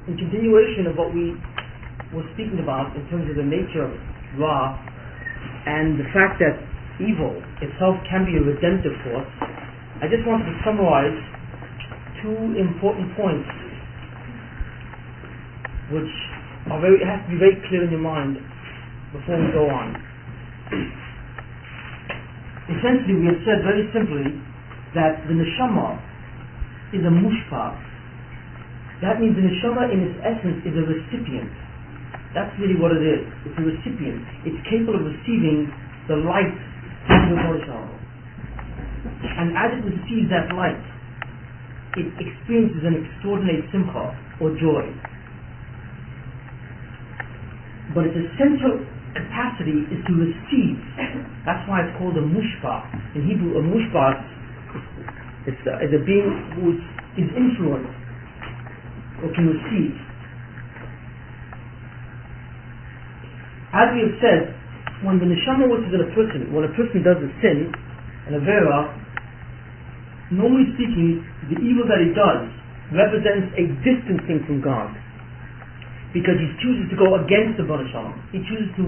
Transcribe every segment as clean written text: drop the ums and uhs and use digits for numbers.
in continuation of what we were speaking about in terms of the nature of Ra and the fact that evil itself can be a redemptive force, I just wanted to summarize two important points which have to be very clear in your mind before we go on. Essentially, we have said very simply that the neshama is a mushpa. That means the neshama in its essence is a recipient. That's really what it is. It's a recipient. It's capable of receiving the light of the Borsha. And as it receives that light, it experiences an extraordinary simcha or joy. But its essential capacity is to receive. That's why it's called a mushpa. In Hebrew, a mushpa is a being who is influenced or can receive. As we have said, when the neshama works in a person, when a person does a sin, an avera, normally speaking, the evil that he does represents a distancing from God, because he chooses to go against the Baruch Shalom. He chooses to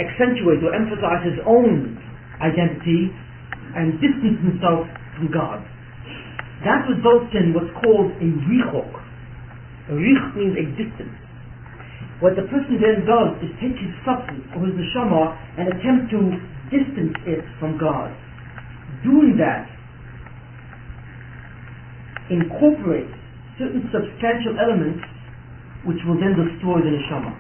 accentuate or emphasize his own identity and distance himself from God. That results in what's called a richok. A rich means a distance. What the person then does is take his substance or his neshama and attempt to distance it from God. Doing that incorporates certain substantial elements which will then destroy the neshama.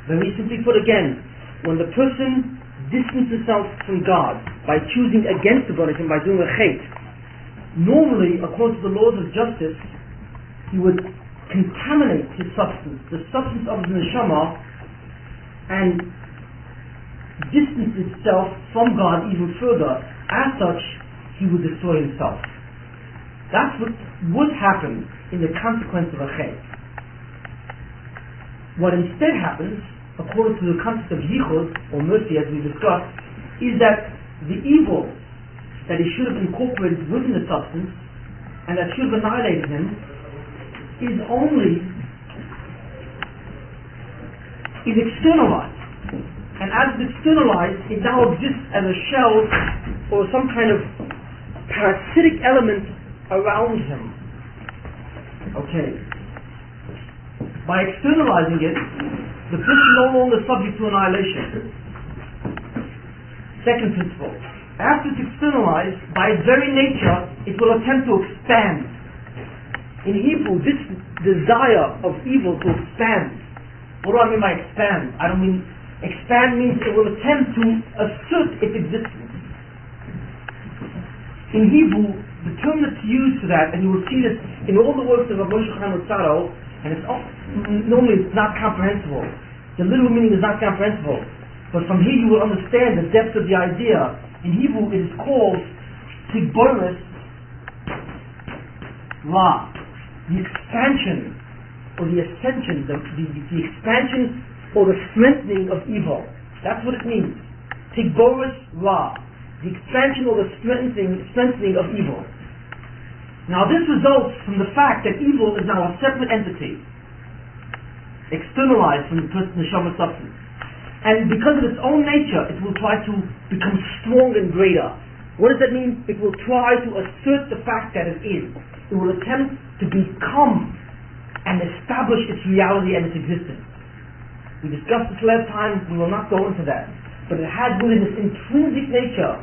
Very simply put again, when the person distances himself from God by choosing against the Baruch and by doing a chait, normally, according to the laws of justice, he would contaminate his substance, the substance of his neshama, and distance itself from God even further. As such, he would destroy himself. That's what would happen in the consequence of a chait. What instead happens, according to the concept of yichud, or mercy as we discussed, is that the evil that he should have incorporated within the substance, and that should have annihilated him, is externalized. And as it's externalized, it now exists as a shell or some kind of parasitic element around him. Okay. By externalizing it, the person is no longer subject to annihilation. Second principle. After it's externalized, by its very nature, it will attempt to expand. In Hebrew, this desire of evil to expand. What do I mean by expand? I don't mean expand means it will attempt to assert its existence. In Hebrew, the term that's used for that, and you will see this in all the works of Moshe Chaim Luzzatto, and normally it's not comprehensible. The literal meaning is not comprehensible. But from here you will understand the depth of the idea. In Hebrew it is called Tigboris Ra. The expansion or the ascension, the expansion or the strengthening of evil. That's what it means. Tigboris Ra. The expansion or the strengthening of evil. Now this results from the fact that evil is now a separate entity, externalized from the neshama substance. And because of its own nature, it will try to become strong and greater. What does that mean? It will try to assert the fact that it is. It will attempt to become and establish its reality and its existence. We discussed this last time, we will not go into that. But it has within its intrinsic nature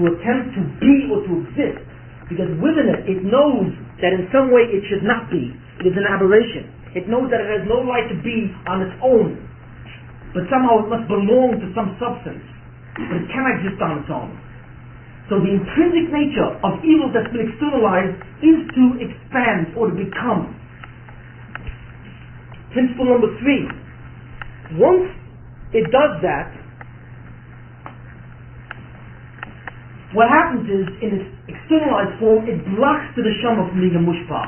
to attempt to be or to exist. Because within it, it knows that in some way it should not be. It is an aberration. It knows that it has no right to be on its own. But somehow it must belong to some substance. But it cannot exist on its own. So the intrinsic nature of evil that's been externalized is to expand or to become. Principle number 3. Once it does that, what happens is, in its externalized form, it blocks the neshama from being a mushpa.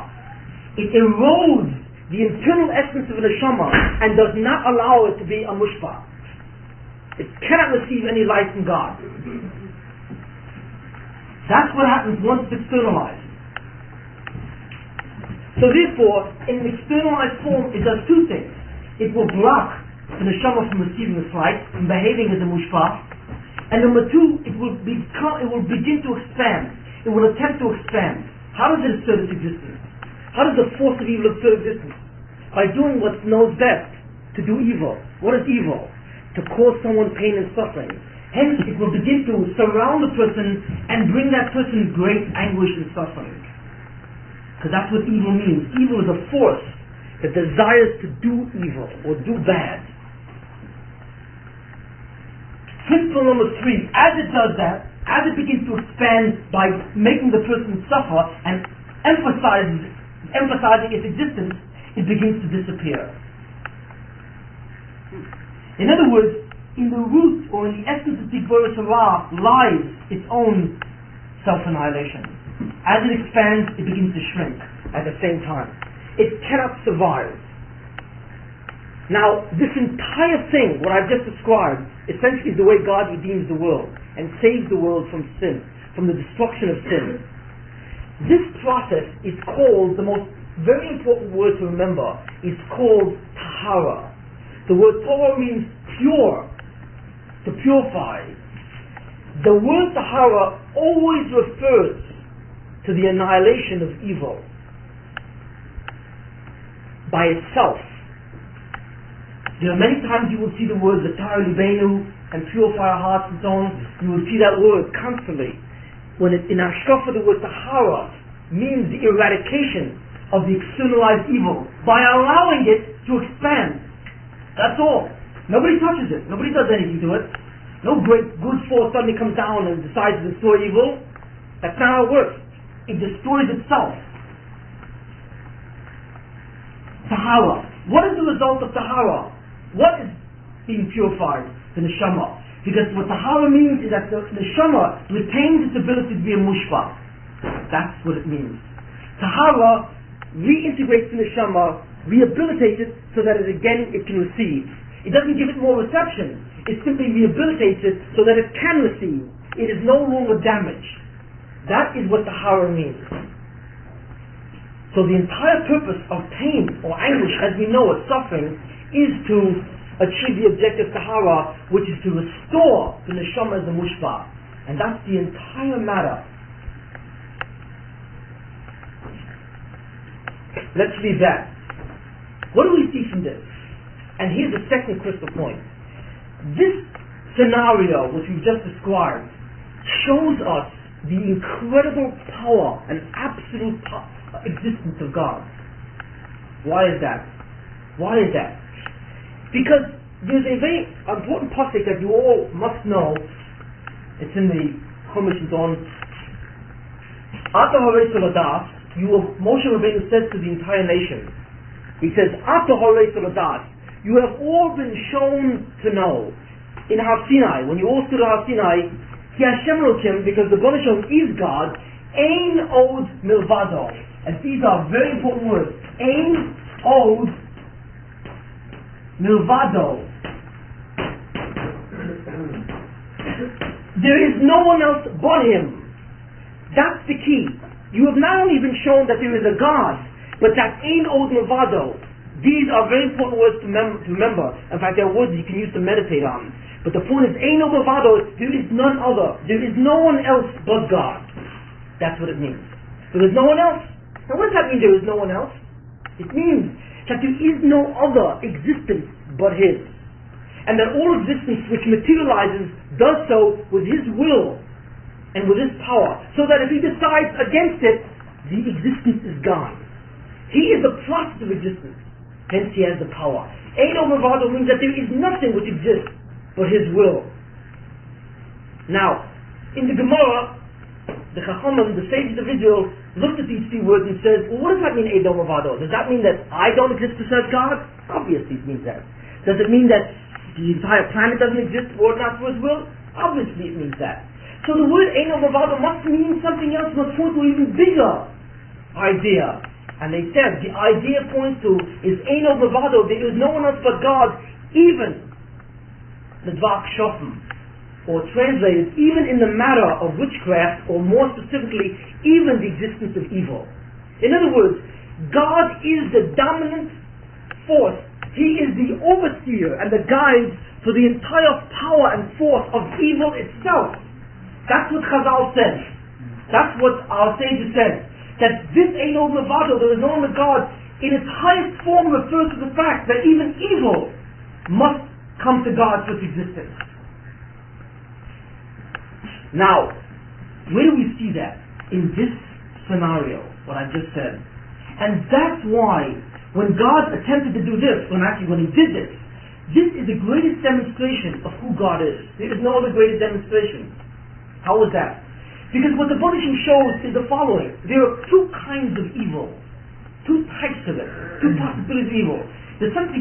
It erodes the internal essence of the neshama and does not allow it to be a mushpa. It cannot receive any light from God. That's what happens once it's externalized. So therefore, in an externalized form, it does two things. It will block the neshama from receiving the light, from behaving as a mushpah. And number two, it will begin to expand. It will attempt to expand. How does it assert its existence? How does the force of evil assert existence? By doing what it knows best, to do evil. What is evil? To cause someone pain and suffering. Hence, it will begin to surround the person and bring that person great anguish and suffering. Because that's what evil means. Evil is a force that desires to do evil or do bad. Principle number 3, as it does that, as it begins to expand by making the person suffer and emphasizing its existence, it begins to disappear. In other words, in the root or in the essence of Tikvoros Hara lies its own self-annihilation. As it expands, it begins to shrink at the same time. It cannot survive. Now, this entire thing, what I've just described, essentially is the way God redeems the world and saves the world from sin, from the destruction of sin. This process is called, the most very important word to remember, is called Tahara. The word Tahara means pure, to purify. The word Tahara always refers to the annihilation of evil by itself. There are many times you will see the word V'tahar libenu and purify our hearts and so on. You will see that word constantly. When in Hashkafa the word Tahara means the eradication of the externalized evil by allowing it to expand. That's all. Nobody touches it. Nobody does anything to it. No great good force suddenly comes down and decides to destroy evil. That's not how it works. It destroys itself. Tahara. What is the result of Tahara? What is being purified? The neshama. Because what Tahara means is that the neshama retains its ability to be a mushpah. That's what it means. Tahara reintegrates the neshama, rehabilitates it so that it can receive. It doesn't give it more reception. It simply rehabilitates it so that it can receive. It is no longer damaged. That is what Tahara means. So the entire purpose of pain or anguish, as we know it, suffering, is to achieve the objective Tahara, which is to restore the neshama as a mushpah. And that's the entire matter. Let's leave that. What do we see from this? And here's the second crystal point. This scenario, which we've just described, shows us the incredible power and absolute existence of God. Why is that? Why is that? Because there's a very important pasuk that you all must know. It's in the Chumash on Ata Harei Soladas. Moshe Rabbeinu says to the entire nation, he says, Ata Harei Soladas, you have all been shown to know in Har Sinai, when you all stood at Har Sinai, Ki Hashem Elokim, because the Baruch Shem is God, Ein Od Milvado. And these are very important words. Ein Od Milvado. There is no one else but Him. That's the key. You have not only been shown that there is a God, but that Ein Od Milvado. These are very important words to remember. In fact, they're words you can use to meditate on. But the point is, Ein Od Milvado, there is none other. There is no one else but God. That's what it means. There is no one else. Now what does that mean, there is no one else? It means that there is no other existence but His. And that all existence which materializes does so with His will and with His power. So that if He decides against it, the existence is gone. He is the process of existence. Hence He has the power. Ein Od Milvado means that there is nothing which exists but His will. Now, in the Gemara, the Chachamim, the sages of Israel, looked at these three words and said, well, what does that mean, Ein Od Milvado? Does that mean that I don't exist to serve God? Obviously it means that. Does it mean that the entire planet doesn't exist or not for His will? Obviously it means that. So the word Ein Od Milvado must mean something else, must point to an even bigger idea. And they said, the idea points to is Ein Od Milvado, there is no one else but God, even the Dvak Shofim, or translated, even in the matter of witchcraft, or more specifically, even the existence of evil. In other words, God is the dominant force. He is the overseer and the guide for the entire power and force of evil itself. That's what Chazal says. That's what our sages said. That this Ein Od Milvado, there is no one but God, in its highest form refers to the fact that even evil must come to God for its existence. Now, where do we see that? In this scenario, what I just said. And that's why, when God attempted to do this, when He did this, this is the greatest demonstration of who God is. There is no other greater demonstration. How is that? Because what the Buddhism shows is the following. There are two kinds of evil. Two types of it. Two possibilities of evil. There's something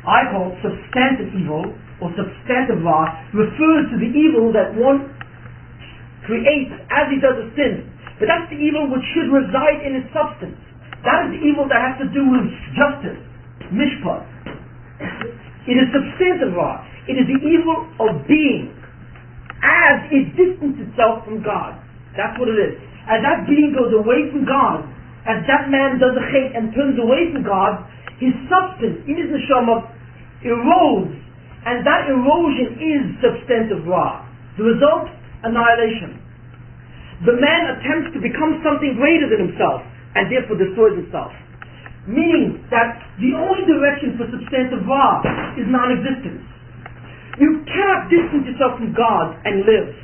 I call substantive evil, or substantive law, refers to the evil that one creates as he does a sin. But that's the evil which should reside in its substance. That is the evil that has to do with justice, mishpat. It is substantive law. It is the evil of being, as it distances itself from God. That's what it is. As that being goes away from God, as that man does a chet and turns away from God, his substance, in his neshama, erodes, and that erosion is substantive law. The result, annihilation. The man attempts to become something greater than himself, and therefore destroys himself. Meaning that the only direction for substantive law is non-existence. You cannot distance yourself from God and live.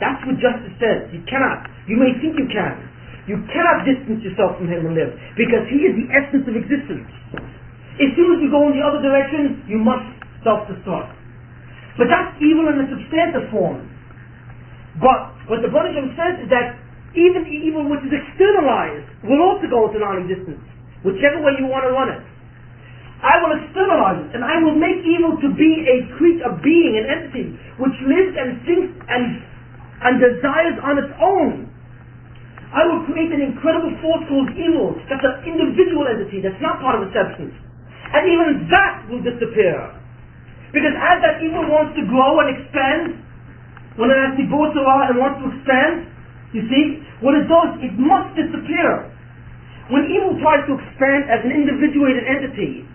That's what justice says. You cannot. You may think you can. You cannot distance yourself from Him and live, because He is the essence of existence. As soon as you go in the other direction, you must self-destruct. But that's evil in a substantive form. But what the Buddhism says is that even the evil which is externalized will also go into non-existence, whichever way you want to run it. I will externalize it, and I will make evil to be a being, an entity, which lives and thinks and desires on its own. I will create an incredible force called evil, that's an individual entity, that's not part of a substance. And even that will disappear. Because as that evil wants to grow and expand, when it has and wants to expand, you see, what it does, it must disappear. When evil tries to expand as an individuated entity,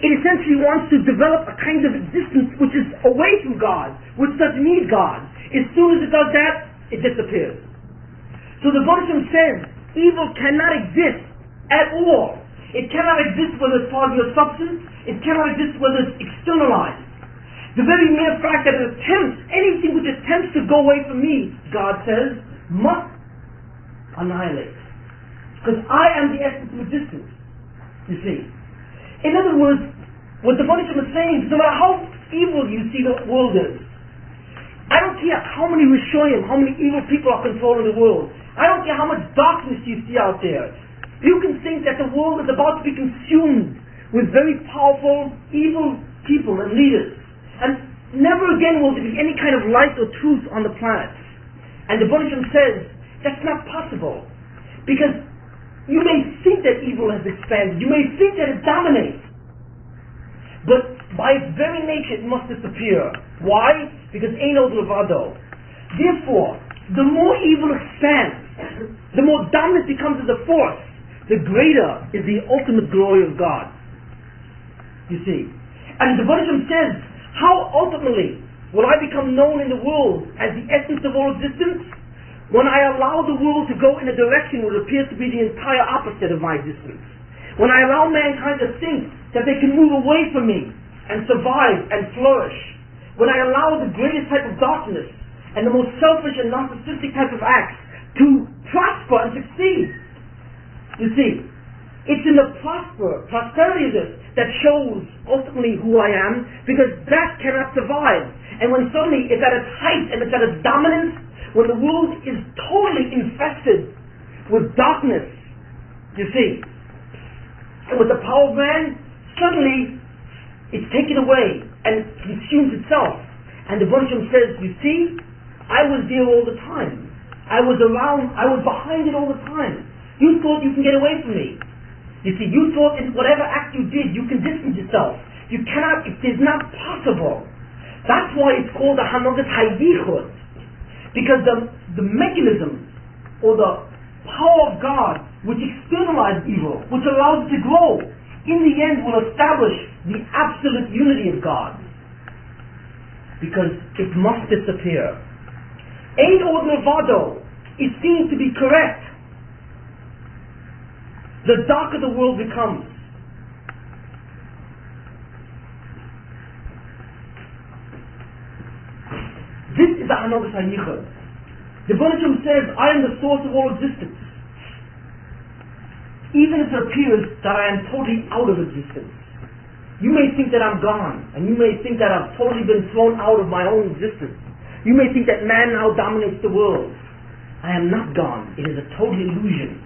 it essentially wants to develop a kind of existence which is away from God, which doesn't need God. As soon as it does that, it disappears. So the Buddhism says, evil cannot exist at all. It cannot exist whether it's part of your substance, it cannot exist whether it's externalized. The very mere fact that it attempts, anything which attempts to go away from me, God says, must annihilate. Because I am the essence of existence, you see. In other words, what the Buddhism is saying is no matter how evil you see the world is, I don't care how many Rishoyim, how many evil people are controlling the world, I don't care how much darkness you see out there, you can think that the world is about to be consumed with very powerful, evil people and leaders. And never again will there be any kind of light or truth on the planet. And the Buddhism says, that's not possible. Because you may think that evil has expanded, you may think that it dominates. But by its very nature it must disappear. Why? Because Ein Od Milvado. Therefore, the more evil expands, the more dominant becomes as a force, the greater is the ultimate glory of God. You see. And the Buddhism says, how ultimately will I become known in the world as the essence of all existence? When I allow the world to go in a direction which appears to be the entire opposite of my existence. When I allow mankind to think that they can move away from me and survive and flourish. When I allow the greatest type of darkness and the most selfish and narcissistic type of acts to prosper and succeed. You see, it's in the prosperity of this that shows ultimately who I am, because that cannot survive. And when suddenly it's at its height and it's at its dominance, when the world is totally infested with darkness, you see, and with the power of man, suddenly it's taken away and consumes itself. And the Buddhism says, you see, I was there all the time. I was around, I was behind it all the time. You thought you can get away from me. You see, you thought in whatever act you did, you can distance yourself. You cannot, it is not possible. That's why it's called the Hanogat Hayichud. Because the mechanism, or the power of God, which externalizes evil, which allows it to grow, in the end will establish the absolute unity of God. Because it must disappear. Ein od milvado is seen to be correct. The darker the world becomes. This is the Hanogas HaYichud. The Rebbeinu Shalom says, I am the source of all existence. Even if it appears that I am totally out of existence. You may think that I'm gone, and you may think that I've totally been thrown out of my own existence. You may think that man now dominates the world. I am not gone. It is a total illusion,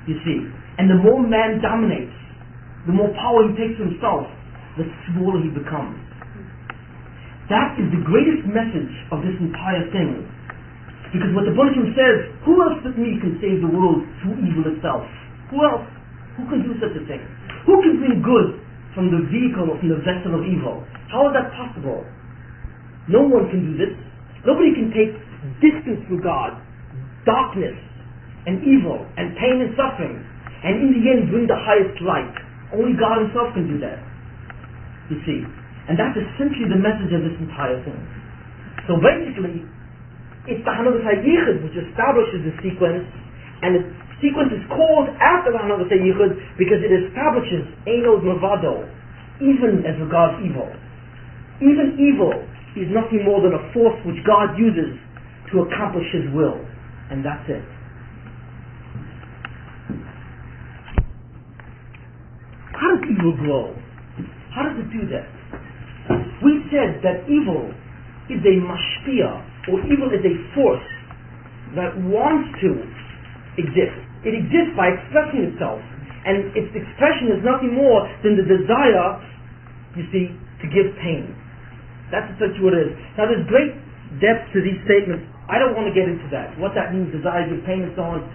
you see. And the more man dominates, the more power he takes to himself, the smaller he becomes. That is the greatest message of this entire thing. Because what the Rebbeinu Shalom says, who else but me can save the world through evil itself? Who else? Who can do such a thing? Who can bring good from the vehicle or from the vessel of evil? How is that possible? No one can do this. Nobody can take distance from God, darkness and evil and pain and suffering, and in the end bring the highest light. Only God Himself can do that. You see. And that's essentially the message of this entire thing. So basically, it's the Hanogas HaYichud which establishes the sequence, and the sequence is called after the Hanogas HaYichud because it establishes Ein od milvado, even as regards evil. Even evil is nothing more than a force which God uses to accomplish His will, and that's it. How does evil grow? How does it do that? We said that evil is a mashpia, or evil is a force that wants to exist. It exists by expressing itself, and its expression is nothing more than the desire, you see, to give pain. That's essentially what it is. Now there's great depth to these statements. I don't want to get into that. What that means, desire to give pain and so on.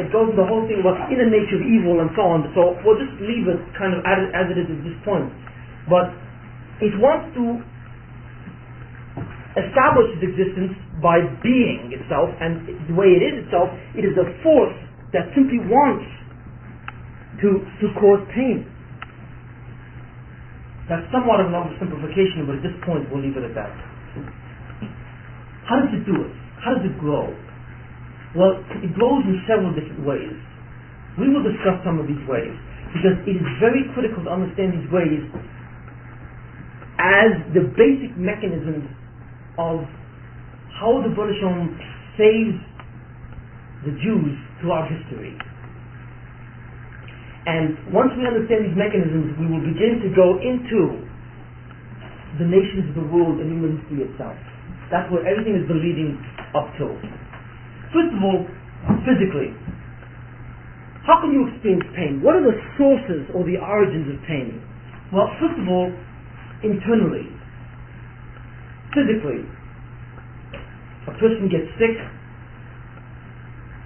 It goes into the whole thing about the inner nature of evil and so on. So we'll just leave it kind of as it is at this point. But it wants to establish its existence by being itself, and the way it is itself, it is a force that simply wants to cause pain. That's somewhat of an oversimplification, but at this point we'll leave it at that. How does it do it? How does it grow? Well, it grows in several different ways. We will discuss some of these ways, because it is very critical to understand these ways as the basic mechanisms of how the Rebbeinu Shalom saves the Jews throughout history. And once we understand these mechanisms, we will begin to go into the nations of the world and human history itself. That's where everything has been leading up to. First of all, physically, how can you experience pain? What are the sources or the origins of pain? Well, first of all, internally, physically, a person gets sick,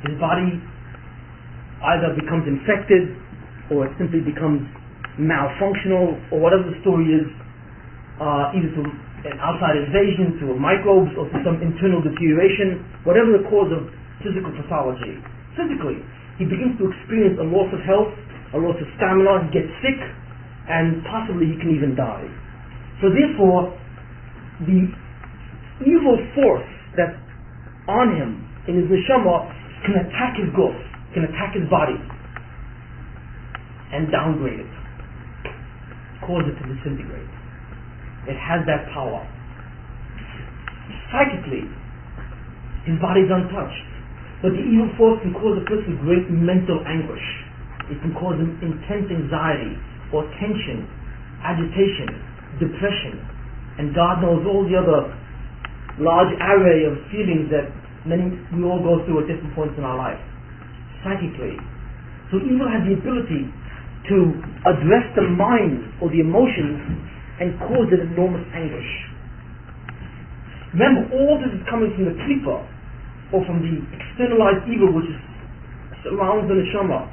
his body either becomes infected or it simply becomes malfunctional, or whatever the story is, either to an outside invasion, to microbes, or to some internal deterioration, whatever the cause of physical pathology. Physically, he begins to experience a loss of health, a loss of stamina, he gets sick, and possibly he can even die. So therefore, the evil force that's on him in his neshama can attack his guf, can attack his body, and downgrade it, cause it to disintegrate. It has that power. Psychically, his body is untouched, but the evil force can cause a person great mental anguish. It can cause him intense anxiety or tension, agitation, depression, and God knows all the other large array of feelings that we all go through at different points in our life, psychically. So evil has the ability to address the mind or the emotions and cause an enormous anguish. Remember, all this is coming from the klipa, or from the externalized evil which surrounds the neshama.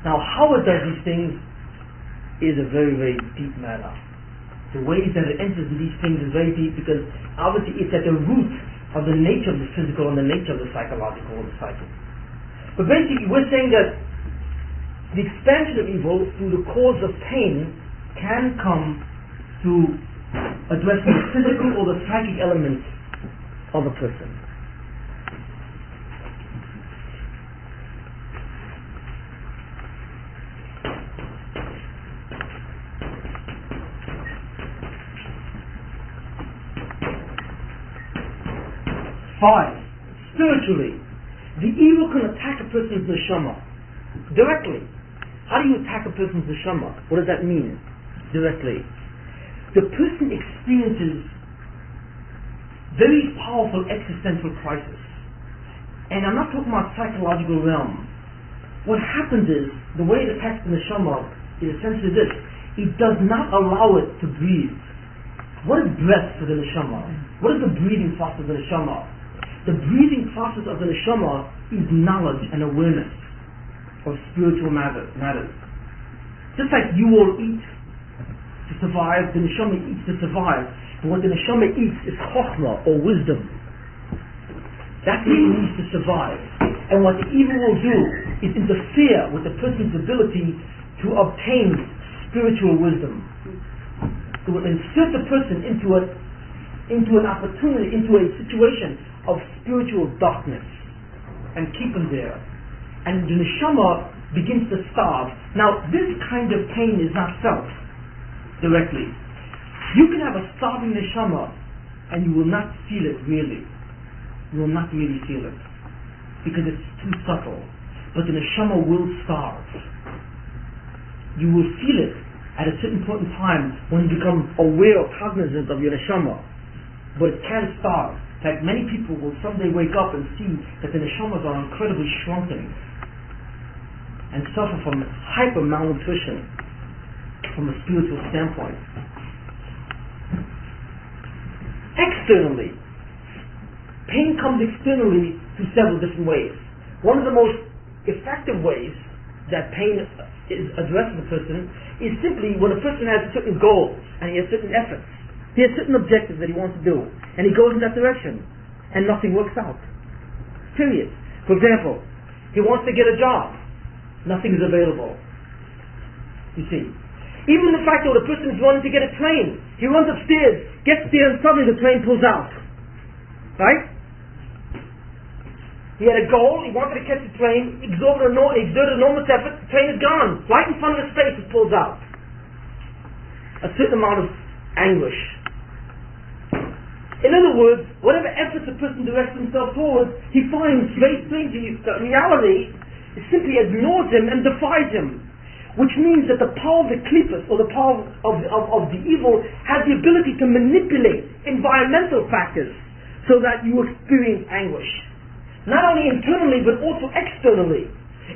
Now, how it does these things is a very, very deep matter. The ways that it enters in these things is very deep, because obviously it's at the root of the nature of the physical and the nature of the psychological or the psychic. But basically we're saying that the expansion of evil through the cause of pain can come through addressing the physical or the psychic elements of a person. Five, spiritually, the evil can attack a person's neshama directly. How do you attack a person's neshama? What does that mean? Directly. The person experiences very powerful existential crisis. And I'm not talking about psychological realm. What happens is, the way it attacks the neshama is essentially this: it does not allow it to breathe. What is breath for the neshama? What is the breathing process of the neshama? The breathing process of the neshama is knowledge and awareness of spiritual matters. Just like you all eat to survive, the neshama eats to survive. But what the neshama eats is chokhmah, or wisdom. That's what it needs to survive. And what the evil will do is interfere with the person's ability to obtain spiritual wisdom. It will insert the person into an opportunity, into a situation of spiritual darkness, and keep them there. And the neshama begins to starve. Now, this kind of pain is not felt directly. You can have a starving neshama, and you will not feel it really. You will not really feel it, because it's too subtle. But the neshama will starve. You will feel it at a certain point in time when you become aware or cognizant of your neshama. But it can starve. In fact, many people will someday wake up and see that the neshamas are incredibly shrunken and suffer from hyper malnutrition from a spiritual standpoint. Externally, pain comes externally through several different ways. One of the most effective ways that pain is addressed in a person is simply when a person has certain goals and he has certain efforts. He has certain objectives that he wants to do, and he goes in that direction, and nothing works out. Period. For example, he wants to get a job. Nothing is available. You see. Even the fact that a person is wanting to get a train, he runs upstairs, gets there, and suddenly the train pulls out. Right? He had a goal, he wanted to catch the train, exerted enormous effort, the train is gone. Right in front of his face, it pulls out. A certain amount of anguish. In other words, whatever efforts a person directs himself towards, he finds very strangely that reality simply ignores him and defies him. Which means that the power of the klippas, or the power of the evil, has the ability to manipulate environmental factors so that you experience anguish. Not only internally, but also externally.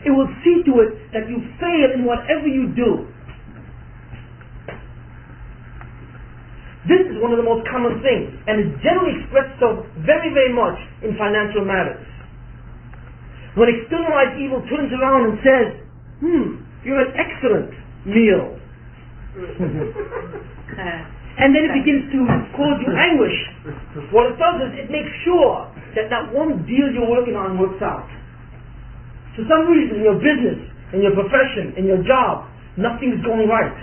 It will see to it that you fail in whatever you do. This is one of the most common things, and is generally expressed so very, very much in financial matters. When externalized evil turns around and says, you're an excellent meal. And then it begins to cause you anguish. What it does is it makes sure that that one deal you're working on works out. For some reason in your business, in your profession, in your job, nothing's going right.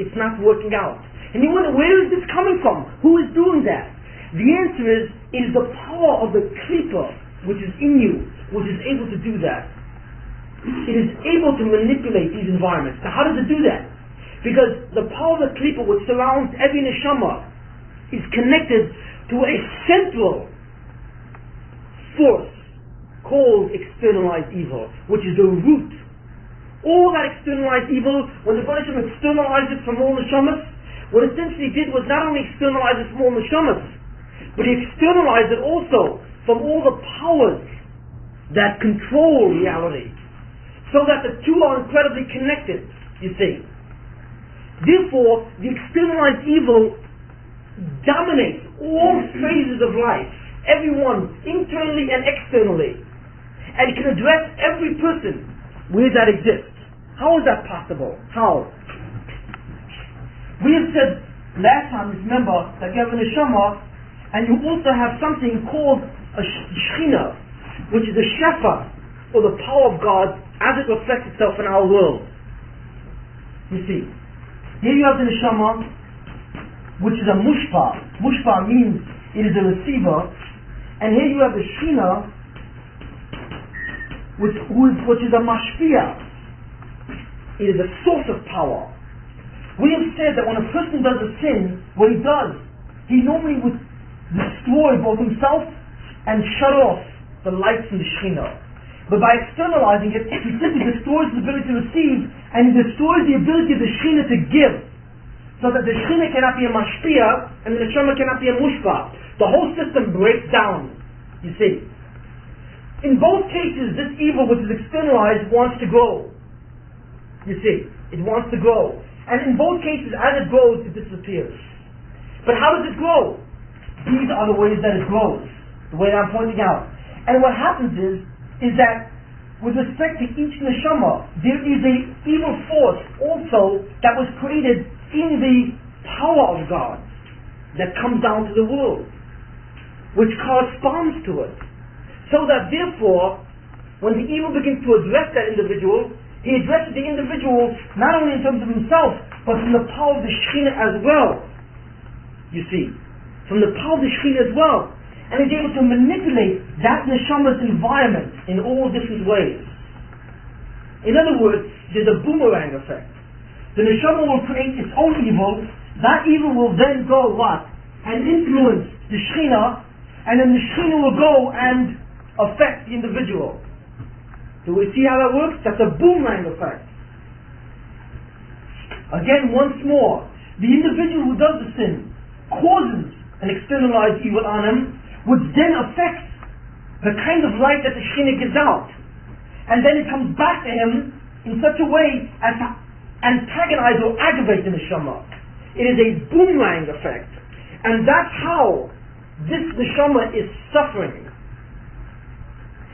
It's not working out. And you wonder, where is this coming from? Who is doing that? The answer is, it is the power of the klippa which is in you, which is able to do that. It is able to manipulate these environments. Now how does it do that? Because the power of the klippa which surrounds every neshama is connected to a central force called externalized evil, which is the root. All that externalized evil, when the Rebbeinu Shalom externalized it from all neshamas, what it essentially did was not only externalize it from all neshamas, but he externalized it also from all the powers that control reality, so that the two are incredibly connected, you see. Therefore, the externalized evil dominates all phases of life, everyone, internally and externally, and it can address every person where that exists. How is that possible? How? We have said last time, remember, that you have a neshama, and you also have something called a shechina, which is a shefa, or the power of God as it reflects itself in our world. You see, here you have the neshama, which is a mushpa. Mushpa means it is a receiver, and here you have the Shekhinah, which is a mashpia. It is a source of power. We have said that when a person does a sin, what he does, he normally would destroy both himself and shut off the light from the Shekhinah. But by externalizing it, he simply destroys the ability to receive, and he destroys the ability of the Shekhinah to give. So that the Shekhinah cannot be a mashpia, and the neshama cannot be a mushpa. The whole system breaks down, you see. In both cases, this evil which is externalized wants to grow. You see, it wants to grow. And in both cases, as it grows, it disappears. But how does it grow? These are the ways that it grows, the way that I'm pointing out. And what happens is that with respect to each neshama, there is an evil force also that was created in the power of God that comes down to the world, which corresponds to it. So that therefore, when the evil begins to address that individual, he addresses the individual not only in terms of himself, but from the power of the Shekhinah as well. You see, from the power of the Shekhinah as well. And he's able to manipulate that neshama's environment in all different ways. In other words, there's a boomerang effect. The neshama will create its own evil. That evil will then go what? And influence the Shekhinah, and then the Shekhinah will go and affect the individual. Do we see how that works? That's a boomerang effect. Again, once more, the individual who does the sin causes an externalized evil on him, which then affects the kind of light that the Shekhinah gives out. And then it comes back to him in such a way as to antagonize or aggravate the neshama. It is a boomerang effect. And that's how this neshama is suffering.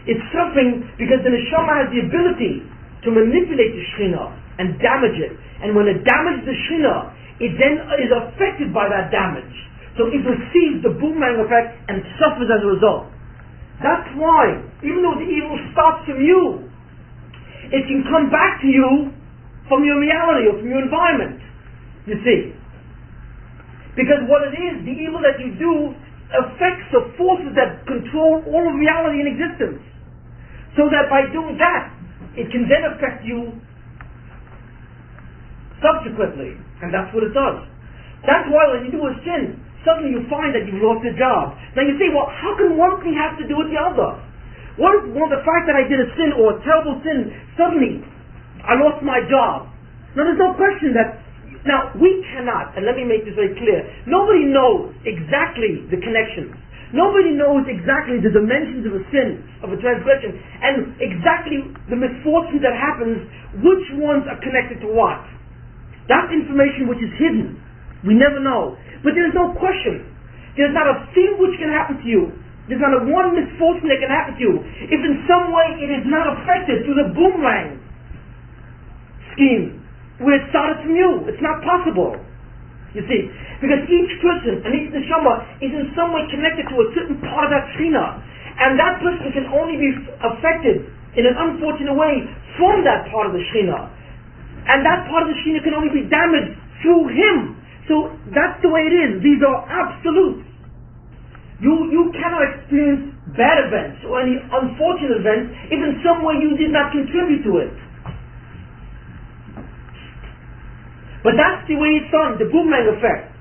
It's suffering because the neshama has the ability to manipulate the Shekhinah and damage it. And when it damages the Shekhinah, it then is affected by that damage. So it receives the boomerang effect and suffers as a result. That's why, even though the evil starts from you, it can come back to you from your reality or from your environment. You see. Because what it is, the evil that you do affects the forces that control all of reality in existence. So that by doing that, it can then affect you subsequently. And that's what it does. That's why when you do a sin, suddenly you find that you've lost your job. Now you say, well, how can one thing have to do with the other? What if, well, the fact that I did a sin or a terrible sin, suddenly I lost my job? Now there's no question that, now we cannot, and let me make this very clear, nobody knows exactly the connections. Nobody knows exactly the dimensions of a sin, of a transgression, and exactly the misfortune that happens, which ones are connected to what. That's information which is hidden. We never know. But there's no question. There's not a thing which can happen to you. There's not a one misfortune that can happen to you if in some way it is not affected through the boomerang scheme where it started from you. It's not possible. You see, because each person and each neshama is in some way connected to a certain part of that Shekhinah, and that person can only be affected in an unfortunate way from that part of the Shekhinah, and that part of the Shekhinah can only be damaged through him. So that's the way it is. These are absolutes. You cannot experience bad events or any unfortunate events if in some way you did not contribute to it. But that's the way it's done, the boomerang effect.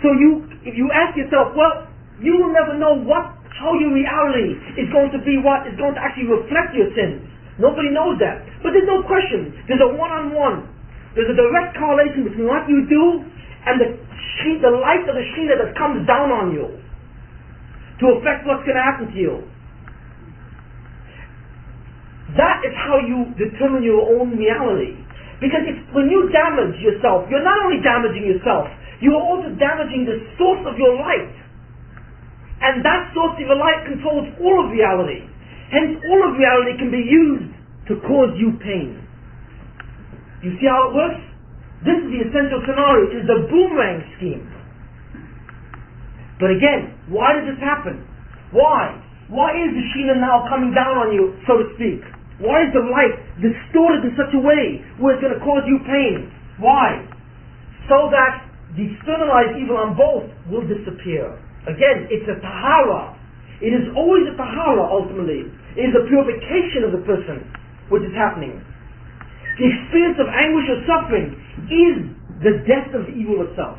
So if you ask yourself, well, you will never know how your reality is going to be, what is going to actually reflect your sins. Nobody knows that. But there's no question. There's a one-on-one. There's a direct correlation between what you do and the light of the Shekhinah that comes down on you to affect what's going to happen to you. That is how you determine your own reality. Because when you damage yourself, you're not only damaging yourself, you are also damaging the source of your light. And that source of your light controls all of reality. Hence, all of reality can be used to cause you pain. You see how it works? This is the essential scenario. It is the boomerang scheme. But again, why did this happen? Why? Why is the Shekhinah now coming down on you, so to speak? Why is the light distorted in such a way where it's going to cause you pain? Why? So that the externalized evil on both will disappear. Again, it's a tahara. It is always a tahara ultimately. It is a purification of the person which is happening. The experience of anguish or suffering is the death of evil itself.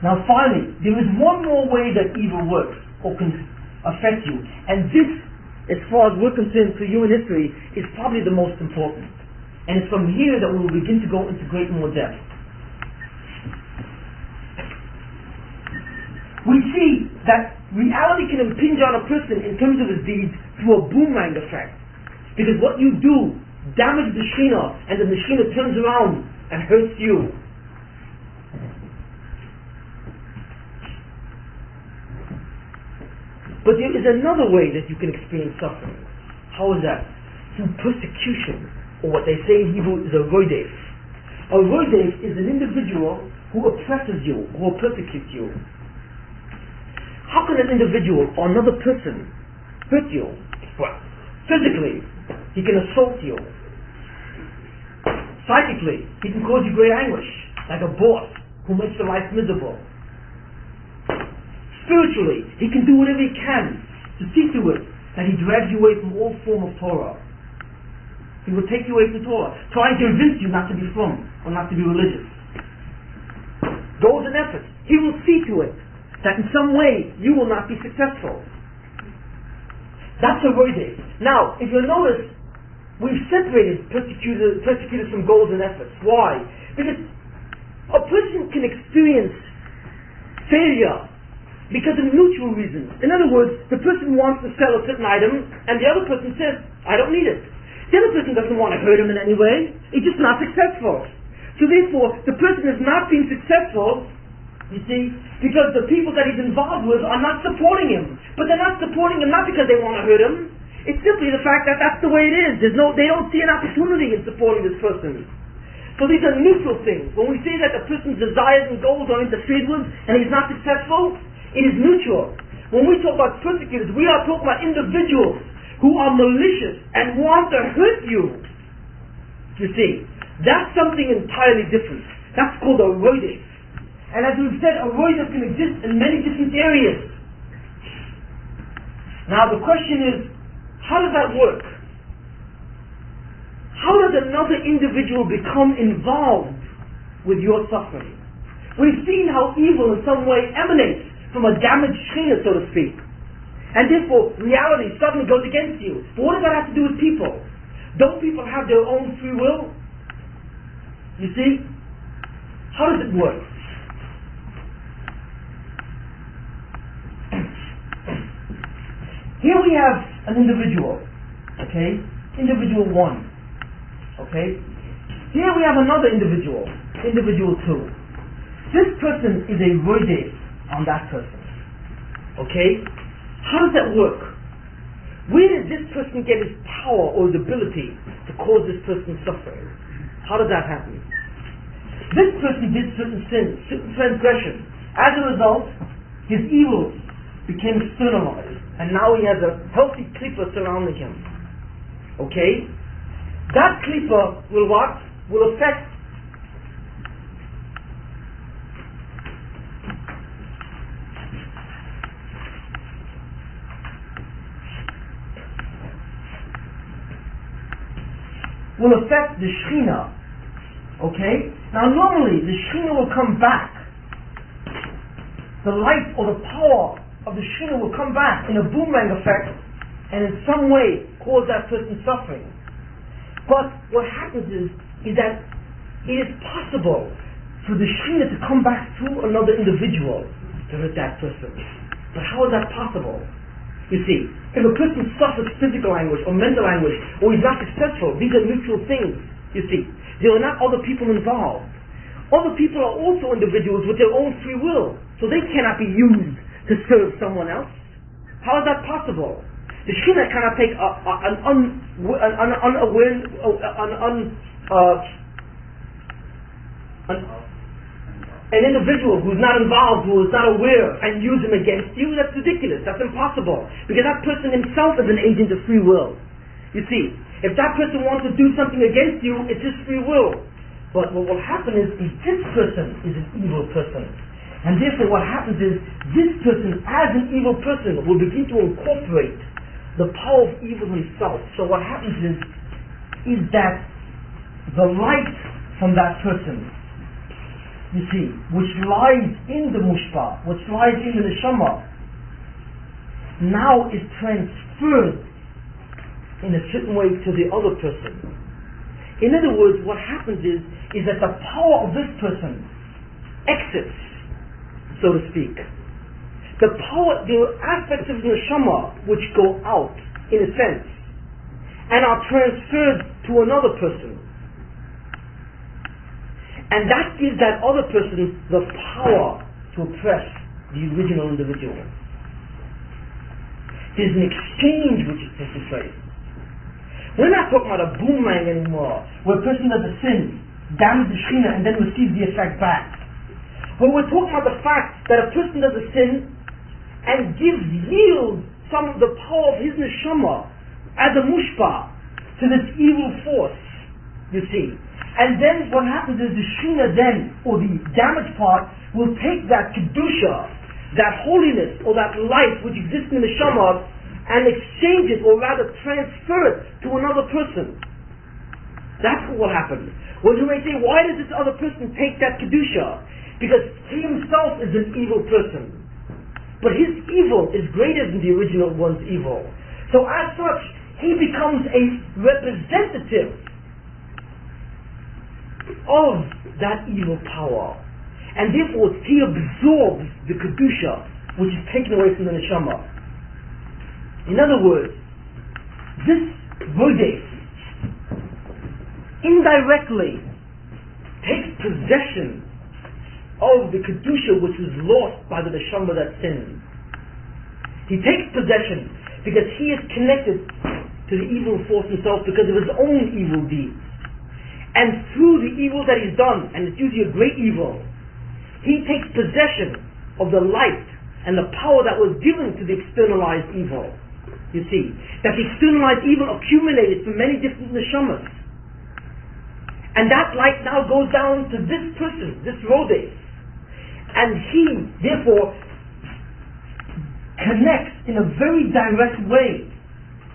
Now finally, there is one more way that evil works or can affect you, and this, as far as we're concerned for human history, is probably the most important. And it's from here that we will begin to go into great more depth. We see that reality can impinge on a person in terms of his deeds through a boomerang effect. Because what you do damages the Shekhinah, and then the Shekhinah turns around and hurts you. But there is another way that you can experience suffering. How is that? Through persecution, or what they say in Hebrew is a rodef. A rodef is an individual who oppresses you, who persecutes you. How can an individual or another person hurt you? Well, physically, he can assault you. Psychically, he can cause you great anguish, like a boss who makes your life miserable. Spiritually, he can do whatever he can to see to it that he drags you away from all form of Torah. He will take you away from Torah, trying to convince you not to be from or not to be religious. Goals and efforts. He will see to it that in some way you will not be successful. That's a rodef. Now, if you'll notice, we've separated persecutors from goals and efforts. Why? Because a person can experience failure because of mutual reasons. In other words, the person wants to sell a certain item and the other person says, I don't need it. The other person doesn't want to hurt him in any way. He's just not successful. So therefore, the person is not being successful, you see, because the people that he's involved with are not supporting him. But they're not supporting him not because they want to hurt him. It's simply the fact that that's the way it is. They don't see an opportunity in supporting this person. So these are neutral things. When we say that the person's desires and goals are interfered with and he's not successful, it is neutral. When we talk about persecutors, we are talking about individuals who are malicious and want to hurt you. You see, that's something entirely different. That's called a rodef. And as we've said, a rodef can exist in many different areas. Now the question is, how does that work? How does another individual become involved with your suffering? We've seen how evil in some way emanates from a damaged Shekhinah, so to speak. And therefore, reality suddenly goes against you. But what does that have to do with people? Don't people have their own free will? You see? How does it work? Here we have an individual, okay? Individual 1, okay? Here we have another individual, individual 2. This person is a rodef on that person, okay? How does that work? Where does this person get his power or his ability to cause this person suffering? How does that happen? This person did certain sins, certain transgressions. As a result, his evils became externalized, and now he has a healthy klipa surrounding him. Okay? That klipa will what? Will affect the Shekhinah. Okay? Now normally the Shekhinah will come back. The light or the power of the Shekhinah will come back in a boomerang effect and in some way cause that person suffering. But what happens is that it is possible for the Shekhinah to come back through another individual to hurt that person. But how is that possible? You see, if a person suffers physical anguish or mental anguish, or he's not successful, these are mutual things, you see. There are not other people involved. Other people are also individuals with their own free will, so they cannot be used to serve someone else. How is that possible? The Shekhinah cannot take an individual who's not involved, who is not aware, and use him against you, that's ridiculous. That's impossible. Because that person himself is an agent of free will. You see, if that person wants to do something against you, it's his free will. But what will happen is this person is an evil person. And therefore what happens is, this person, as an evil person, will begin to incorporate the power of evil himself. So what happens is that the light from that person, you see, which lies in the mushpa, which lies in the neshama, now is transferred in a certain way to the other person. In other words, what happens is that the power of this person exits, so to speak. The aspects of the neshama which go out, in a sense, and are transferred to another person. And that gives that other person the power to oppress the original individual. There's an exchange which is taking place. We're not talking about a boomerang anymore, where a person does a sin, damages the Shekhinah, and then receives the effect back. When we're talking about the fact that a person does a sin and yields some of the power of his neshama as a mushpa to this evil force, you see. And then what happens is the Shekhinah then, or the damaged part, will take that kedusha, that holiness, or that life which exists in the neshama, and exchange it, or rather transfer it to another person. That's what will happen. Well, you may say, why does this other person take that kedusha? Because he himself is an evil person. But his evil is greater than the original one's evil. So as such, he becomes a representative of that evil power. And therefore, he absorbs the kedusha, which is taken away from the neshama. In other words, this Rodef indirectly takes possession of the kedusha which was lost by the neshama that sinned. He takes possession because he is connected to the evil force himself because of his own evil deeds. And through the evil that he's done, and it's usually a great evil, he takes possession of the light and the power that was given to the externalized evil. You see, that the externalized evil accumulated from many different neshamas. And that light now goes down to this person, this Rodef. And he, therefore, connects in a very direct way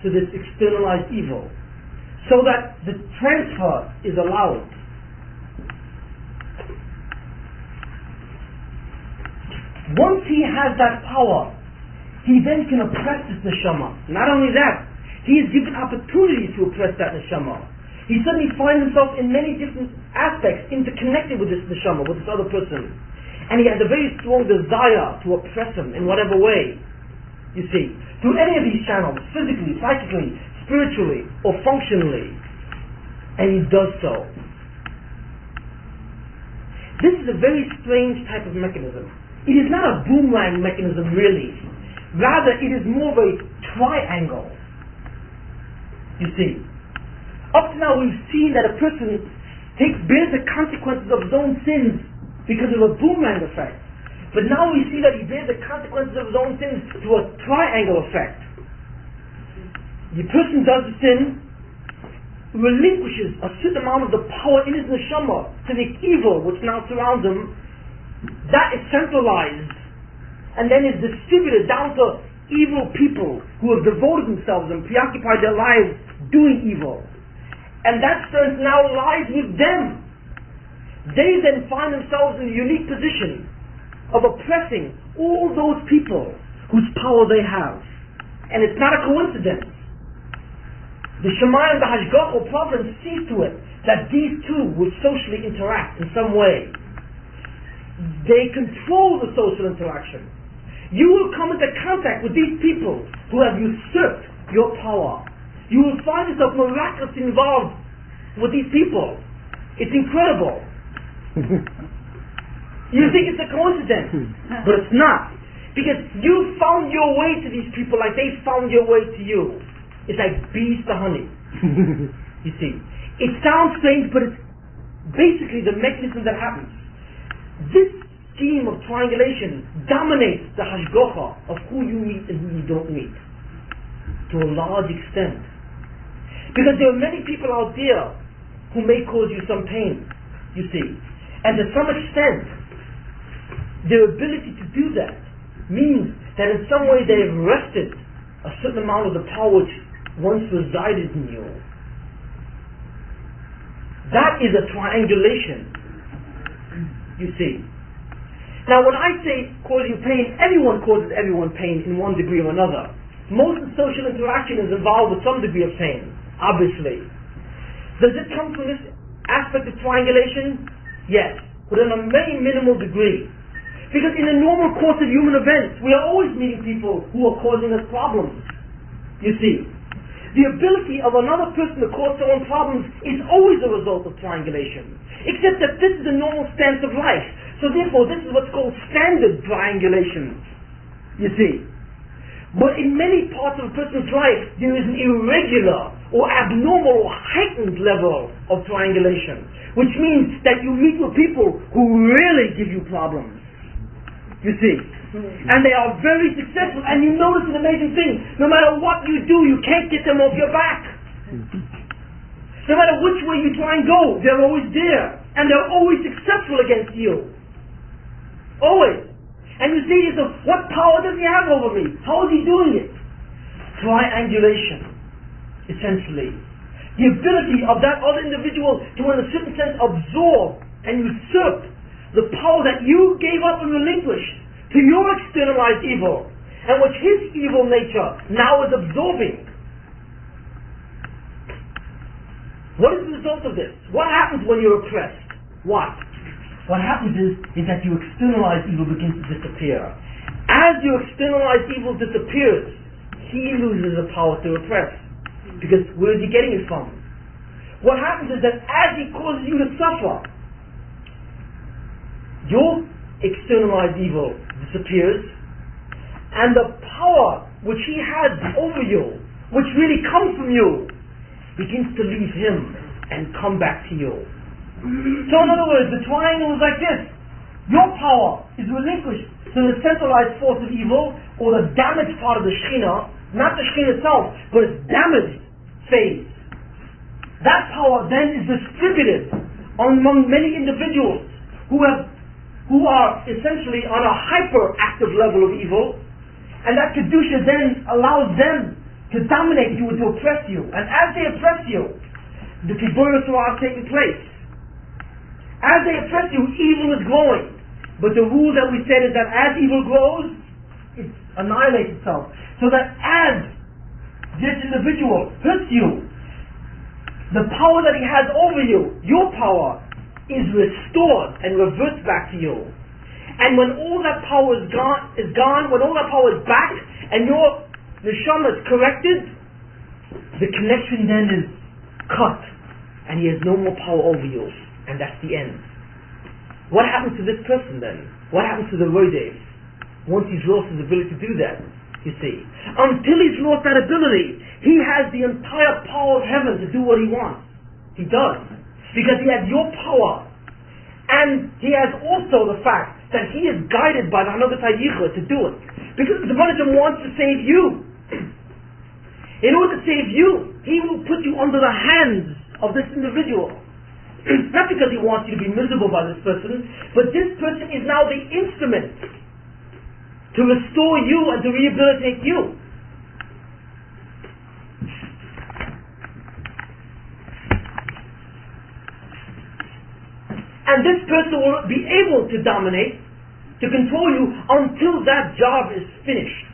to this externalized evil, so that the transfer is allowed. Once he has that power, he then can oppress this neshama. Not only that, he is given opportunities to oppress that neshama. He suddenly finds himself in many different aspects interconnected with this neshama, with this other person. And he has a very strong desire to oppress him in whatever way, you see, through any of these channels, physically, psychically, spiritually, or functionally. And he does so. This is a very strange type of mechanism. It is not a boomerang mechanism really. Rather, it is more of a triangle. You see. Up to now we've seen that a person bears the consequences of his own sins because of a boomerang effect. But now we see that he bears the consequences of his own sins through a triangle effect. The person does the sin, relinquishes a certain amount of the power in his neshama to the evil which now surrounds him. That is centralized and then is distributed down to evil people who have devoted themselves and preoccupied their lives doing evil. And that strength now lies with them. They then find themselves in a unique position of oppressing all those people whose power they have. And it's not a coincidence. The Shemayim, the Hashgach or Providence sees to it that these two will socially interact in some way. They control the social interaction. You will come into contact with these people who have usurped your power. You will find yourself miraculously involved with these people. It's incredible. You think it's a coincidence, but it's not. Because you found your way to these people like they found your way to you. It's like bees to honey. You see. It sounds strange, but it's basically the mechanism that happens. This scheme of triangulation dominates the hashgacha of who you meet and who you don't meet, to a large extent. Because there are many people out there who may cause you some pain, you see. And to some extent, their ability to do that means that in some way they have wrested a certain amount of the power which once resided in you. That is a triangulation, you see. Now when I say cause you pain, everyone causes everyone pain in one degree or another. Most of social interaction is involved with some degree of pain, obviously. Does it come from this aspect of triangulation? Yes, but in a very minimal degree. Because in the normal course of human events, we are always meeting people who are causing us problems, you see. The ability of another person to cause their own problems is always a result of triangulation. Except that this is the normal stance of life. So therefore, this is what's called standard triangulation, you see. But in many parts of a person's life, there is an irregular or abnormal or heightened level of triangulation, which means that you meet with people who really give you problems, you see. And they are very successful, and you notice an amazing thing: no matter what you do, you can't get them off your back. No matter which way you try and go, they're always there, and they're always successful against you. Always. And you say to yourself, what power does he have over me? How is he doing it? Triangulation, essentially. The ability of that other individual to, in a certain sense, absorb and usurp the power that you gave up and relinquished to your externalized evil, and which his evil nature now is absorbing. What is the result of this? What happens when you're oppressed? What? What happens is that your externalized evil begins to disappear. As your externalized evil disappears, he loses the power to oppress. Because where is he getting it from? What happens is that as he causes you to suffer, your externalized evil disappears, and the power which he has over you, which really comes from you, begins to leave him and come back to you. So in other words, the triangle is like this. Your power is relinquished to the centralized force of evil, or the damaged part of the Shekhinah, not the Shekhinah itself, but its damaged phase. That power then is distributed among many individuals who are essentially on a hyperactive level of evil, and that Kedusha then allows them to dominate you and to oppress you. And as they oppress you, the Kibbutz Torah is taking place. As they oppress you, evil is growing. But the rule that we said is that as evil grows, it annihilates itself. So that as this individual hurts you, the power that he has over you, your power, is restored and reverts back to you. And when all that power is gone, when all that power is back, and your neshama is corrected, the connection then is cut, and he has no more power over you, and that's the end. What happens to this person then? What happens to the Rodev once he's lost his ability to do that? You see, until he's lost that ability, he has the entire power of heaven to do what he wants. He does. Because he has your power. And he has also the fact that he is guided by the Hanogat HaYichud to do it. Because the Rebbeinu wants to save you. In order to save you, he will put you under the hands of this individual. Not because he wants you to be miserable by this person, but this person is now the instrument to restore you and to rehabilitate you. And this person will be able to dominate, to control you until that job is finished.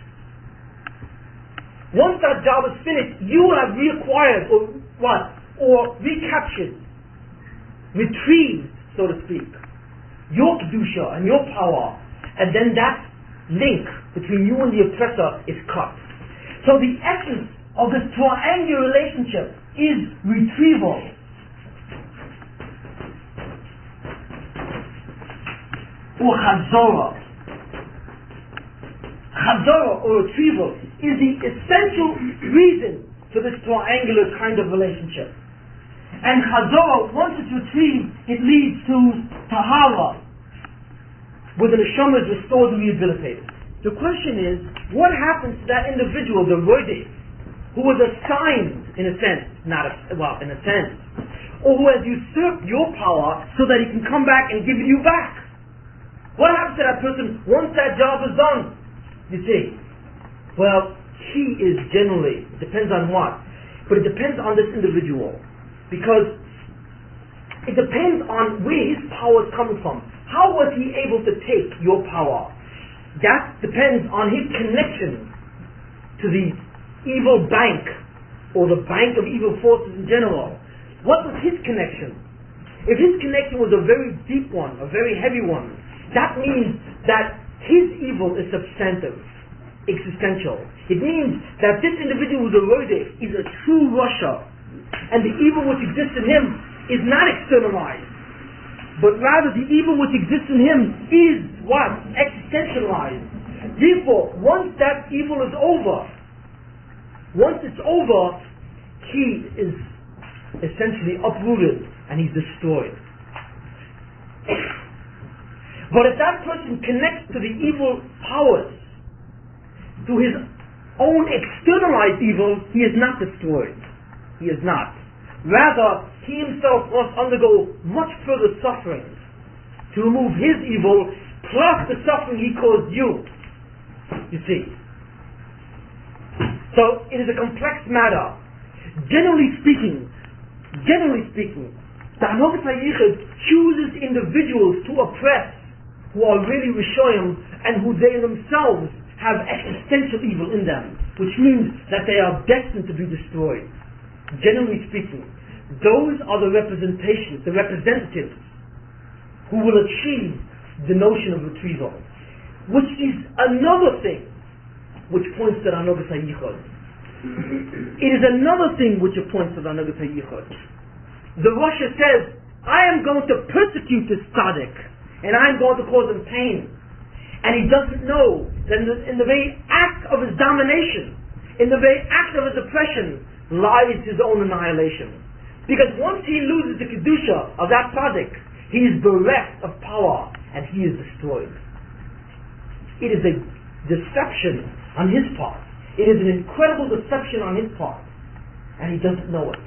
Once that job is finished, you will have reacquired or recaptured, retrieved, so to speak, your Kedusha and your power, and then that link between you and the oppressor is cut. So the essence of this triangular relationship is retrieval. Or Chazorah. Chazorah or retrieval is the essential reason for this triangular kind of relationship. And Chazorah, once it's retrieved, it leads to Tahara. where the neshama is restored and rehabilitated. The question is, what happens to that individual, the roidif, who was assigned, in a sense, in a sense, or who has usurped your power so that he can come back and give it you back? What happens to that person once that job is done? You see, well, he is generally, it depends on what, but it depends on this individual, because it depends on where his power is coming from. How was he able to take your power? That depends on his connection to the evil bank, or the bank of evil forces in general. What was his connection? If his connection was a very deep one, a very heavy one, that means that his evil is substantive, existential. It means that this individual who's a roidif is a true Russia, and the evil which exists in him is not externalized, but rather the evil which exists in him is what? Existentialized. Therefore, once that evil is over, once it's over, he is essentially uprooted and he's destroyed. But if that person connects to the evil powers, to his own externalized evil, he is not destroyed. He is not. Rather, he himself must undergo much further suffering to remove his evil, plus the suffering he caused you. You see. So, it is a complex matter. Generally speaking, the Hanogas HaYichud chooses individuals to oppress who are really Rishoyim and who they themselves have existential evil in them, which means that they are destined to be destroyed. Generally speaking, those are the representations, the representatives who will achieve the notion of retrieval, which is another thing which points to the Hanogas HaYichud. It is another thing which points to the Hanogas HaYichud. The Rasha says, I am going to persecute this tzaddik, and I am going to cause him pain. And he doesn't know that in the very act of his domination, in the very act of his oppression, lies his own annihilation. Because once he loses the kedusha of that tzaddik, he is bereft of power, and he is destroyed. It is a deception on his part. It is an incredible deception on his part, and he doesn't know it.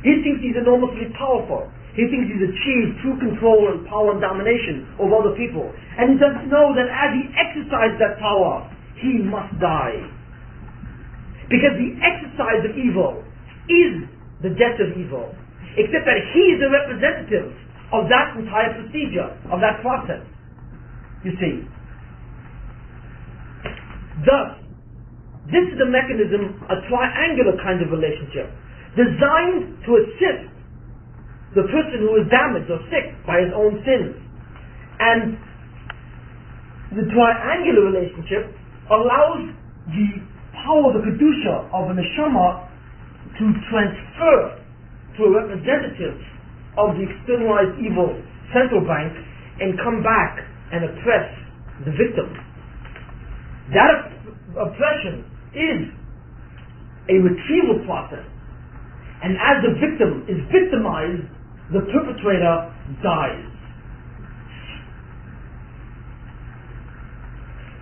He thinks he's enormously powerful. He thinks he's achieved true control and power and domination over other people. And he doesn't know that as he exercises that power, he must die. Because the exercise of evil is the death of evil. Except that he is the representative of that entire procedure, of that process. You see. Thus, this is the mechanism, a triangular kind of relationship, designed to assist the person who is damaged or sick by his own sins. And the triangular relationship allows the power, the kedusha of a neshama to transfer to a representative of the externalized evil central bank and come back and oppress the victim. That oppression is a retrieval process. And as the victim is victimized, the perpetrator dies.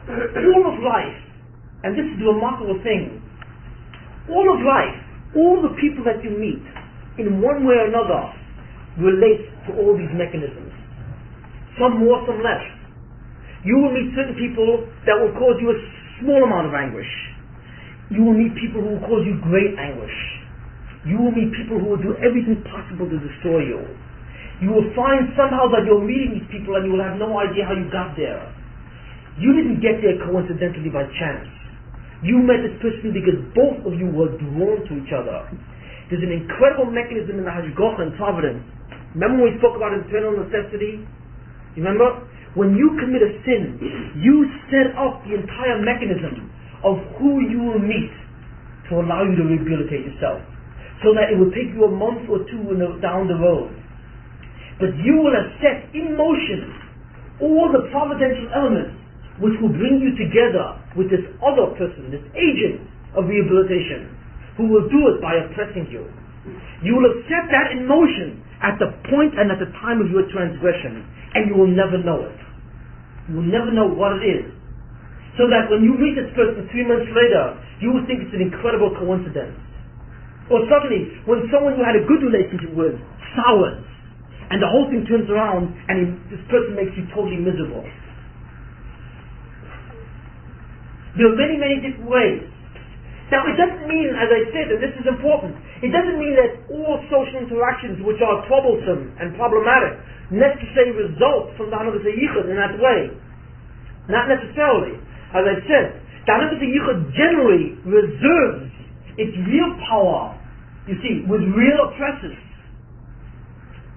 All of life, and this is the remarkable thing, all of life, all the people that you meet, in one way or another, relate to all these mechanisms. Some more, some less. You will meet certain people that will cause you a small amount of anguish. You will meet people who will cause you great anguish. You will meet people who will do everything possible to destroy you. You will find somehow that you're meeting these people and you will have no idea how you got there. You didn't get there coincidentally by chance. You met this person because both of you were drawn to each other. There's an incredible mechanism in the Hashgacha and Providence. Remember when we spoke about internal necessity? You remember? When you commit a sin, you set up the entire mechanism of who you will meet to allow you to rehabilitate yourself. So that it will take you a month or two down the road. But you will have set in motion all the providential elements which will bring you together with this other person, this agent of rehabilitation, who will do it by oppressing you. You will have set that in motion at the point and at the time of your transgression, and you will never know it. You will never know what it is. So that when you meet this person 3 months later, you will think it's an incredible coincidence. Or suddenly, when someone you had a good relationship with sours, and the whole thing turns around, and this person makes you totally miserable. There are many, many different ways. Now, it doesn't mean, as I said, and this is important, it doesn't mean that all social interactions which are troublesome and problematic necessarily result from the Hanagas HaYichud in that way. Not necessarily. As I said, the Hanagas HaYichud generally reserves its real power, you see, with real oppressors.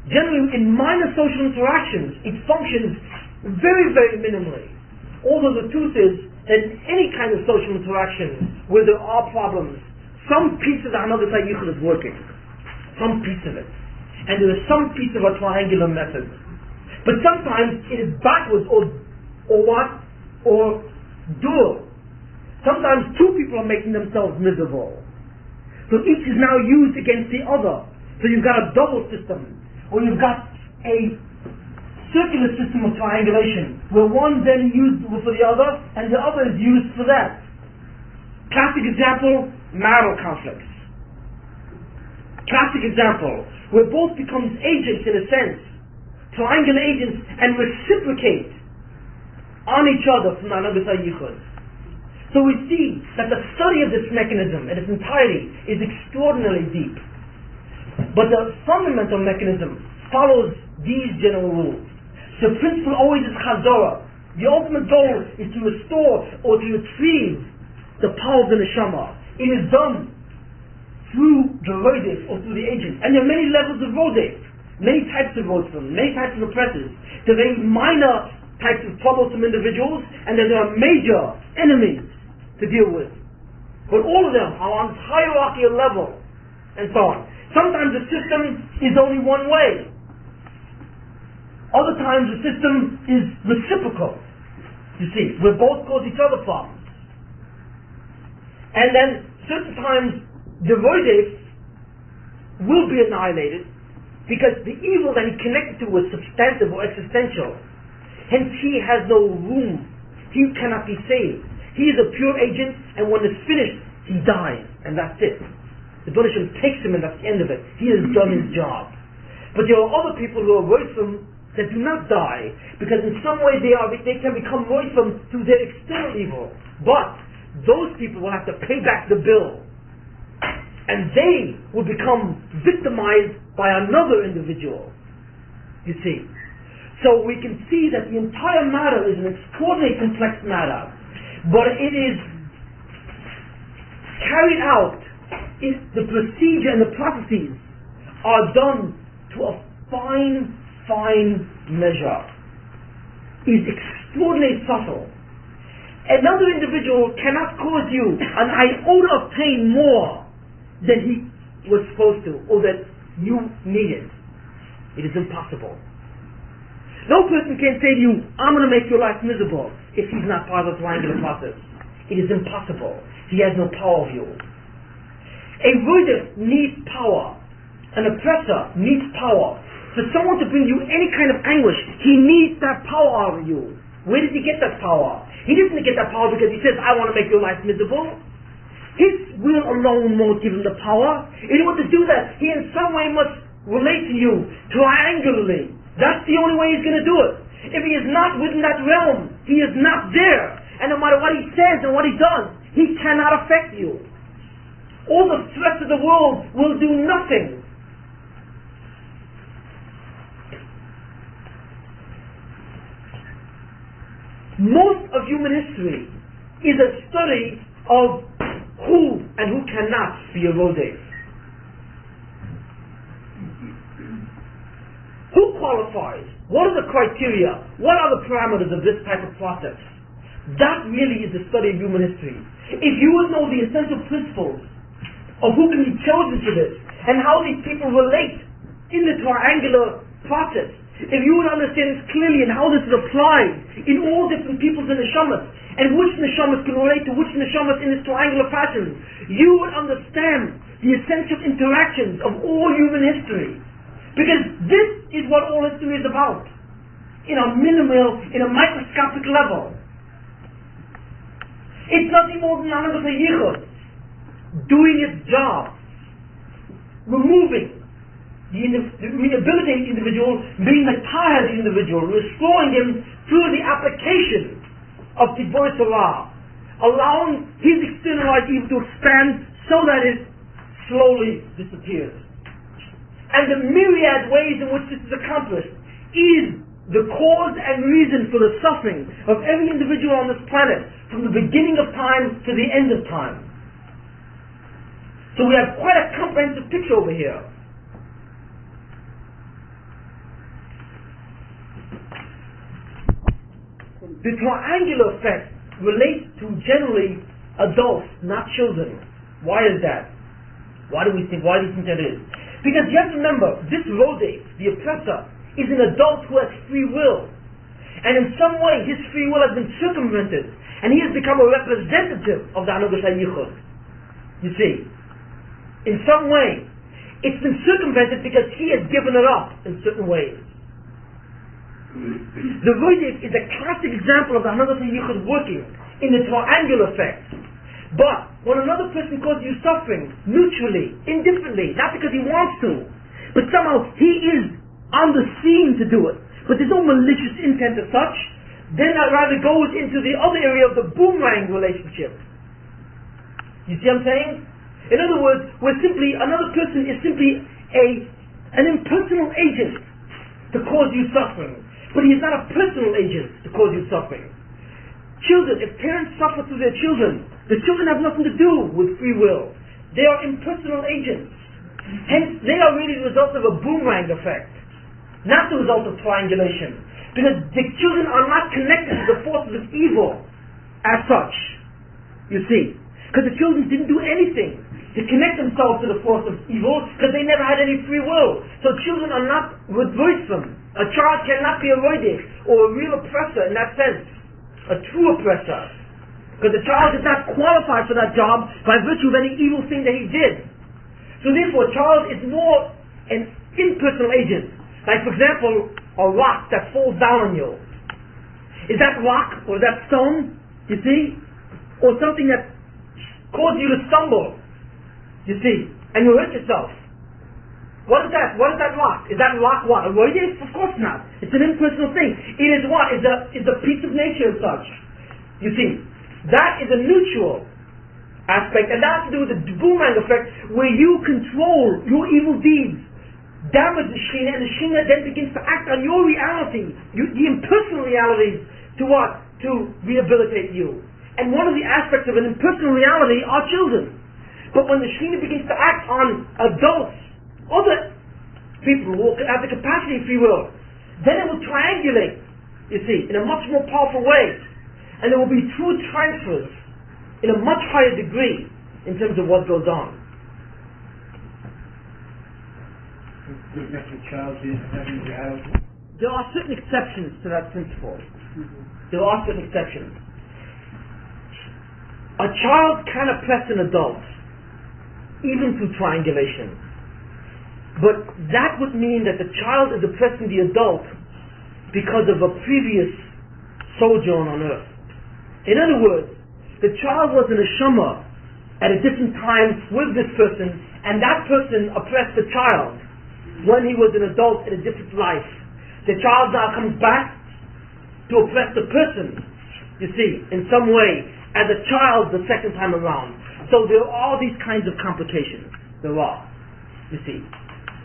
Generally, in minor social interactions, it functions very, very minimally. Although the truth is that in any kind of social interaction where there are problems, some piece of the Hanagas HaYichud is working. Some piece of it. And there is some piece of a triangular method. But sometimes it is backwards or what? Or dual. Sometimes two people are making themselves miserable. So each is now used against the other. So you've got a double system. Or you've got a circular system of triangulation, where one then is used for the other, and the other is used for that. Classic example, marital conflicts. Classic example, where both becomes agents in a sense, triangular agents, and reciprocate on each other from the Hanagas HaYichud. So we see that the study of this mechanism in its entirety is extraordinarily deep. But the fundamental mechanism follows these general rules. The principle always is chazorah. The ultimate goal is to restore or to retrieve the power of the neshama. It is done through the rodef or through the agent. And there are many levels of rodef, many types of rodefim, many types of oppressors. There are very minor types of troublesome individuals, and then there are major enemies to deal with. But all of them are on this hierarchical level, and so on. Sometimes the system is only one way. Other times the system is reciprocal. You see, where both cause each other problems. And then certain times the rodef will be annihilated because the evil that he connected to was substantive or existential. Hence he has no room. He cannot be saved. He is a pure agent, and when it's finished, he dies, and that's it. The Baruch Hashem takes him, and that's the end of it. He has done his job. But there are other people who are roifim that do not die, because in some way they can become roifim through their external evil. But those people will have to pay back the bill, and they will become victimized by another individual. You see. So we can see that the entire matter is an extraordinarily complex matter, but it is carried out. The procedure and the processes are done to a fine, fine measure. It is extraordinarily subtle. Another individual cannot cause you an iota of pain more than he was supposed to, or that you needed. It is impossible. No person can say to you, I'm going to make your life miserable, if he's not part of the triangular process. It is impossible. He has no power of you. A rodef needs power. An oppressor needs power. For someone to bring you any kind of anguish, he needs that power out of you. Where did he get that power? He didn't get that power because he says, I want to make your life miserable. His will alone won't give him the power. In order to do that, he in some way must relate to you triangularly. That's the only way he's going to do it. If he is not within that realm, he is not there. And no matter what he says and what he does, he cannot affect you. All the threats of the world will do nothing. Most of human history is a study of who and who cannot be a rodef. Who qualifies? What are the criteria? What are the parameters of this type of process? That really is the study of human history. If you would know the essential principles of who can be chosen for this, and how these people relate in the triangular process, if you would understand this clearly and how this is applied in all different peoples and neshamas, and which neshamas can relate to which neshamas in this triangular fashion, you would understand the essential interactions of all human history. Because this is what all history is about. in a minimal, in a microscopic level. It's nothing more than another yichud doing its job, removing rehabilitating the individual, being the tired individual, restoring him through the application of Tiboy Salah, allowing his externalized evil to expand so that it slowly disappears. And the myriad ways in which this is accomplished is the cause and reason for the suffering of every individual on this planet, from the beginning of time to the end of time. So we have quite a comprehensive picture over here. The triangular effect relates to generally adults, not children. Why is that? Why do you think that is? Because you have to remember, this Rodef, the oppressor, is an adult who has free will. And in some way, his free will has been circumvented, and he has become a representative of the Hanugas HaYichud. You see, in some way, it's been circumvented because he has given it up in certain ways. The Rodef is a classic example of the Hanugas HaYichud working in the triangular effect. But when another person causes you suffering, mutually, indifferently, not because he wants to, but somehow he is on the scene to do it, but there's no malicious intent as such, then that rather goes into the other area of the boomerang relationship. You see what I'm saying? In other words, another person is simply an impersonal agent to cause you suffering, but he is not a personal agent to cause you suffering. Children, if parents suffer through their children, the children have nothing to do with free will. They are impersonal agents. Hence, they are really the result of a boomerang effect, not the result of triangulation. Because the children are not connected to the forces of evil as such, you see. Because the children didn't do anything to connect themselves to the force of evil, because they never had any free will. So children are not Rodefim. A child cannot be a Rodef, or a real oppressor in that sense. A true oppressor. Because the child is not qualified for that job by virtue of any evil thing that he did. So therefore, a child is more an impersonal agent. Like, for example, a rock that falls down on you. Is that rock, or that stone, you see? Or something that causes you to stumble, you see, and you hurt yourself. What is that? What is that rock? Is that rock what? A Rodef? Of course not. It's an impersonal thing. It is what? It's a piece of nature as such. You see, that is a neutral aspect, and that has to do with the boomerang effect, where you control your evil deeds, damage the Shekhinah, and the Shekhinah then begins to act on your reality, the impersonal realities, to what? To rehabilitate you. And one of the aspects of an impersonal reality are children. But when the Shekhinah begins to act on adults, other people who have the capacity of free will, then it will triangulate, you see, in a much more powerful way. And there will be true transfers in a much higher degree in terms of what goes on. There are certain exceptions to that principle. There are certain exceptions. A child can oppress an adult, even through triangulation. But that would mean that the child is oppressing the adult because of a previous sojourn on earth. In other words, the child was an neshama at a different time with this person, and that person oppressed the child when he was an adult in a different life. The child now comes back to oppress the person, you see, in some way, as a child the second time around. So there are all these kinds of complications. There are, you see.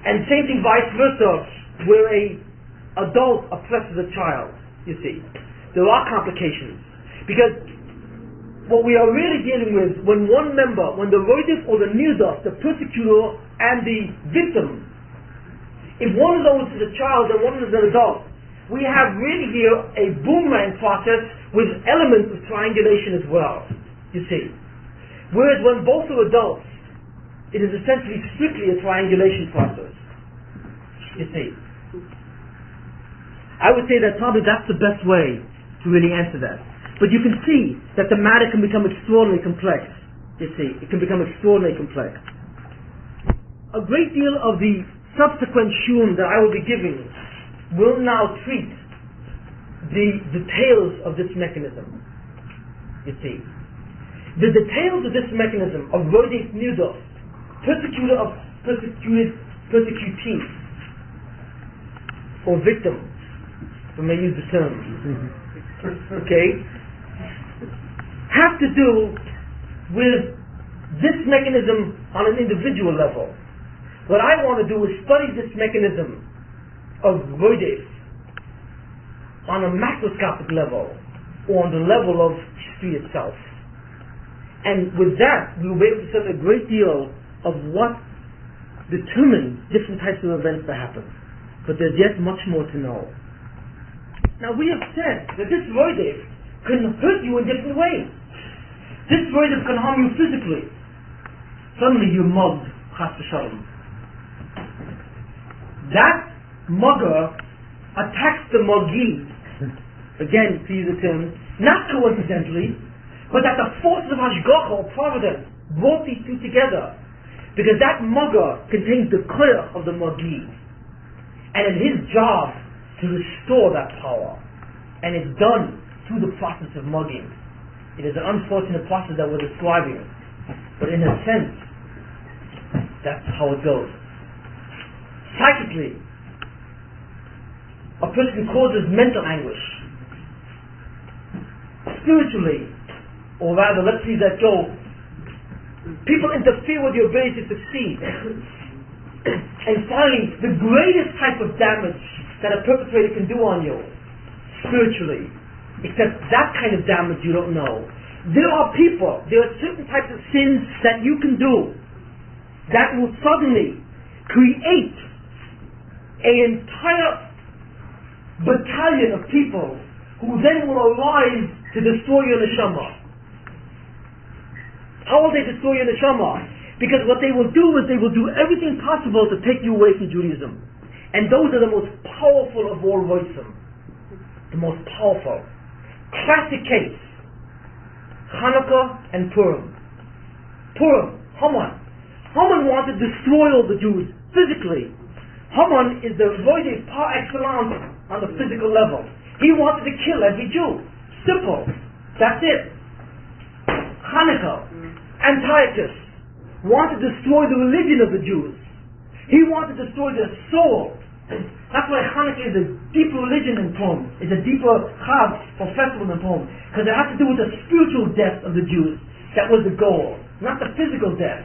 And same thing vice versa, where a adult oppresses a child, you see. There are complications. Because what we are really dealing with, when one member, when the Rodef or the Nirdof, the persecutor and the victim, if one of those is a child and one is an adult, we have really here a boomerang process with elements of triangulation as well, you see. Whereas when both are adults, it is essentially strictly a triangulation process, you see. I would say that probably that's the best way to really answer that. But you can see that the matter can become extraordinarily complex, you see. It can become extraordinarily complex. A great deal of the subsequent shum that I will be giving will now treat the details of this mechanism. You see, the details of this mechanism of Rodef Nirdos, persecutor of persecutees, or victims, if I may use the term, okay, have to do with this mechanism on an individual level. What I want to do is study this mechanism of Rodef on a macroscopic level, or on the level of history itself. And with that, we will be able to study a great deal of what determines different types of events that happen. But there's yet much more to know. Now, we have said that this Rodef can hurt you in different ways. This Rodef can harm you physically. Suddenly you're mugged, chas v'shalom. That mugger attacks the muggee, again, to use the term, not coincidentally, but that the forces of Hashgacha or Providence brought these two together. Because that mugger contains the koyach of the muggee. And it's his job to restore that power. And it's done through the process of mugging. It is an unfortunate process that we're describing. But in a sense, that's how it goes. Psychically, a person causes mental anguish. Spiritually, or rather, let's leave that go, people interfere with your ability to succeed. And finally, the greatest type of damage that a perpetrator can do on you, spiritually, except that kind of damage you don't know. There are certain types of sins that you can do that will suddenly create an entire battalion of people who then will arise to destroy your neshama. How will they destroy your neshama? Because what they will do is they will do everything possible to take you away from Judaism. And those are the most powerful of all voices. The most powerful. Classic case. Hanukkah and Purim. Purim, Haman. Haman wanted to destroy all the Jews physically. Haman is the Rodef par excellence on the physical level. He wanted to kill every Jew. Simple. That's it. Hanukkah, Antiochus, wanted to destroy the religion of the Jews. He wanted to destroy their soul. That's why Hanukkah is a deeper religion than Purim. It's a deeper Chag or festival than Purim. Because it has to do with the spiritual death of the Jews. That was the goal. Not the physical death.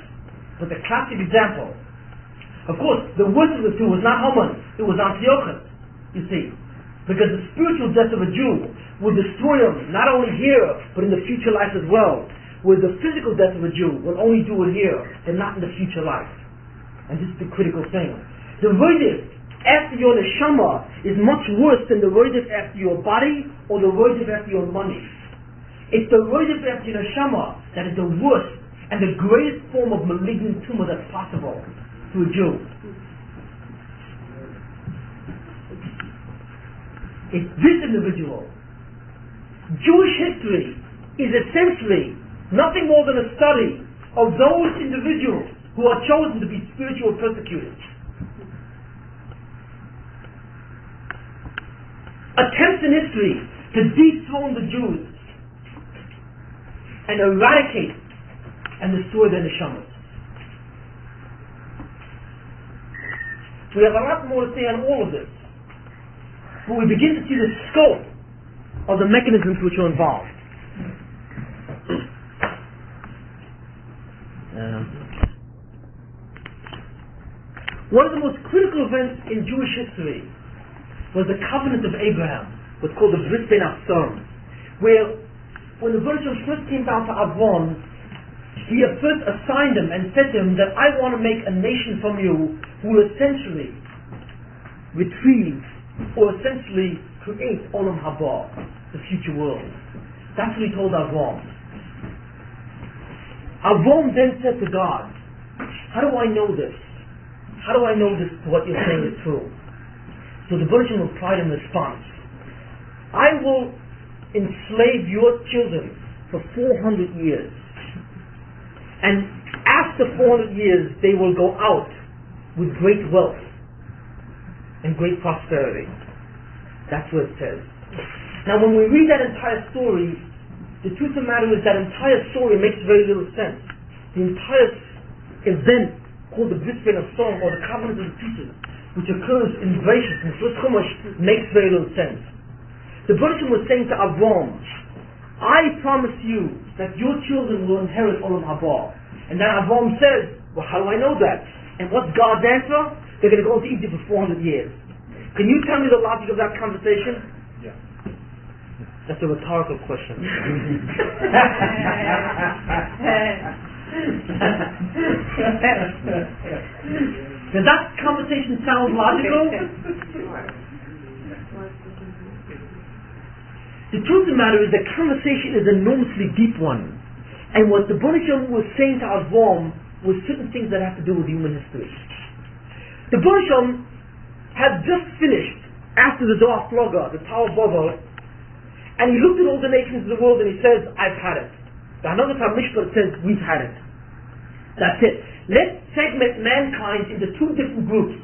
But the classic example. Of course, the worst of the two was not Haman. It was Antiochus. You see. Because the spiritual death of a Jew will destroy him, not only here, but in the future life as well. Where the physical death of a Jew will only do it here, and not in the future life. And this is the critical thing. The Rodef after your neshama is much worse than the Rodef after your body, or the Rodef after your money. It's the Rodef after your neshama that is the worst, and the greatest form of malignant tumor that's possible to a Jew. It's this individual. Jewish history is essentially nothing more than a study of those individuals who are chosen to be spiritual persecutors. Attempts in history to dethrone the Jews and eradicate and destroy their neshamas. We have a lot more to say on all of this, but we begin to see the scope of the mechanisms which are involved. One of the most critical events in Jewish history was the covenant of Abraham, what's called the Brit Ben Avsharim, where when the virgin first came down to Avram, he first assigned him and said to him that I want to make a nation from you who will essentially retrieve or essentially create Olam Haba, the future world. That's what he told Avram. Avram then said to God, how do I know this? How do I know this, what you're saying is true? So the virgin replied in response, I will enslave your children for 400 years. And after 400 years, they will go out with great wealth and great prosperity. That's what it says. Now when we read that entire story, the truth of the matter is that entire story makes very little sense. The entire event called the Bris Bein Song, or the Covenant of the Pieces, which occurs in Bereshit, in First Chumash, makes very little sense. The Bereshit was saying to Avram, I promise you that your children will inherit Olam Haba. And then Avram says, well, how do I know that? And what's God's answer? They're going to go into Egypt for 400 years. Can you tell me the logic of that conversation? Yeah. That's a rhetorical question. Does that conversation sound logical? The truth of the matter is the conversation is an enormously deep one. And what the Rebbeinu Shalom was saying to Avram was certain things that have to do with human history. The Rebbeinu Shalom had just finished, after the Zohar Floga, the Tower of Babel, and he looked at all the nations of the world and he says, I've had it. The Another Mishpat says, we've had it. That's it. Let's segment mankind into two different groups.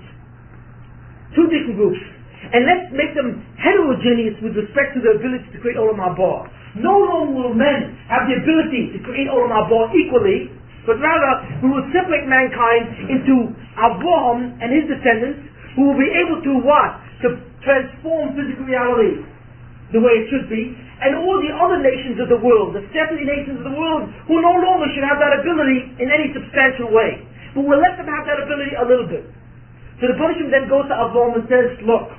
And let's make them heterogeneous with respect to their ability to create Olam Haba. No longer will men have the ability to create Olam Haba equally, but rather we will separate mankind into Abraham and his descendants, who will be able to what? To transform physical reality the way it should be, and all the other nations of the world, the 70 nations of the world, who no longer should have that ability in any substantial way. But we'll let them have that ability a little bit. So the punishment then goes to Abraham and says, look,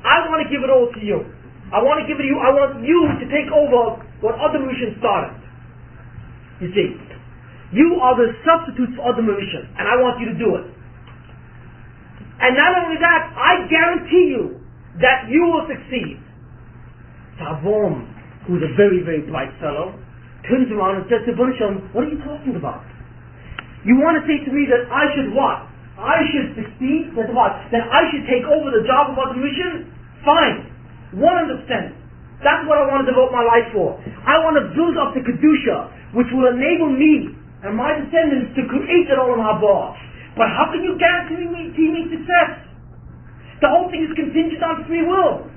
I want to give it all to you. I want you to take over what Adam Rishon started. You see, you are the substitute for Adam Rishon, and I want you to do it. And not only that, I guarantee you that you will succeed. So Avram, who's a very, very bright fellow, turns around and says to Rebbeinu Shalom, what are you talking about? You want to say to me that I should what? I should succeed? That what? That I should take over the job of Adam Rishon? Fine. 100%. That's what I want to devote my life for. I want to build up the Kedusha, which will enable me and my descendants to create an Olam Haba. But how can you guarantee me success? The whole thing is contingent on free will.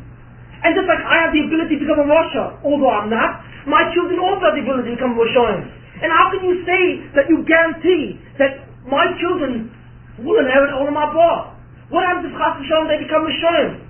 And just like I have the ability to become a Rasha, although I'm not, my children also have the ability to become Rashaim. And how can you say that you guarantee that my children will inherit Olam Haba? What happens if Chas v'Shalom they become Rashaim?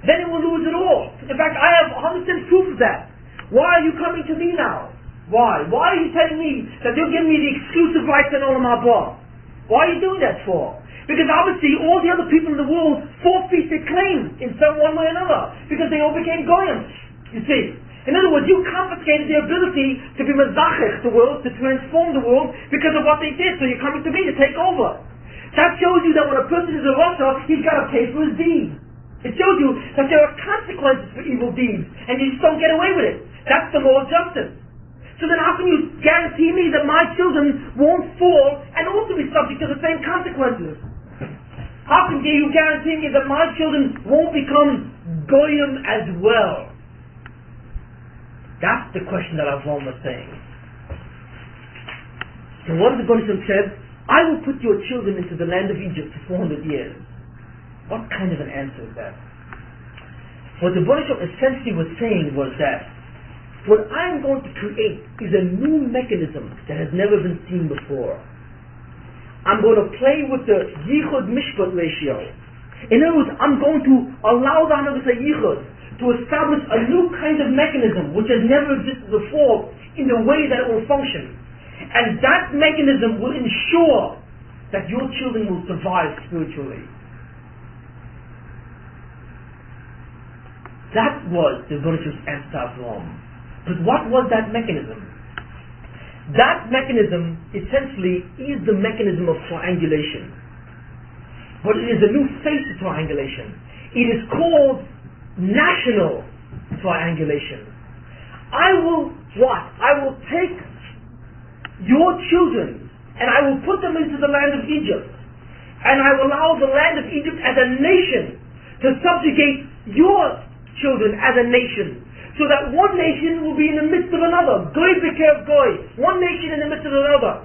Then it will lose it all. In fact, I have 100% proof of that. Why are you coming to me now? Why? Why are you telling me that you'll give me the exclusive rights in Olam Haba? Why are you doing that for? Because obviously all the other people in the world forfeit their claim in some one way or another, because they all became goyim. You see, in other words, you confiscated their ability to be mezachech the world, to transform the world, because of what they did. So you're coming to me to take over. That shows you that when a person is a rasha, he's got to pay for his deeds. It shows you that there are consequences for evil deeds, and you just don't get away with it. That's the law of justice. So then how can you guarantee me that my children won't fall and also be subject to the same consequences? How can you guarantee me that my children won't become goyim as well? That's the question that Avram was saying. So what the Rebbeinu Shalom said? I will put your children into the land of Egypt for 400 years. What kind of an answer is that? What the Rebbeinu Shalom essentially was saying was that what I'm going to create is a new mechanism that has never been seen before. I'm going to play with the Yichud Mishpat ratio. In other words, I'm going to allow the Hanagas Yichud to establish a new kind of mechanism which has never existed before in the way that it will function. And that mechanism will ensure that your children will survive spiritually. That was the Rebbeinu answer to Avram. But what was that mechanism? That mechanism essentially is the mechanism of triangulation. But it is a new face of triangulation. It is called national triangulation. I will what? I will take your children and I will put them into the land of Egypt. And I will allow the land of Egypt as a nation to subjugate your children as a nation. So that one nation will be in the midst of another. Goy b'kerev goy. One nation in the midst of another.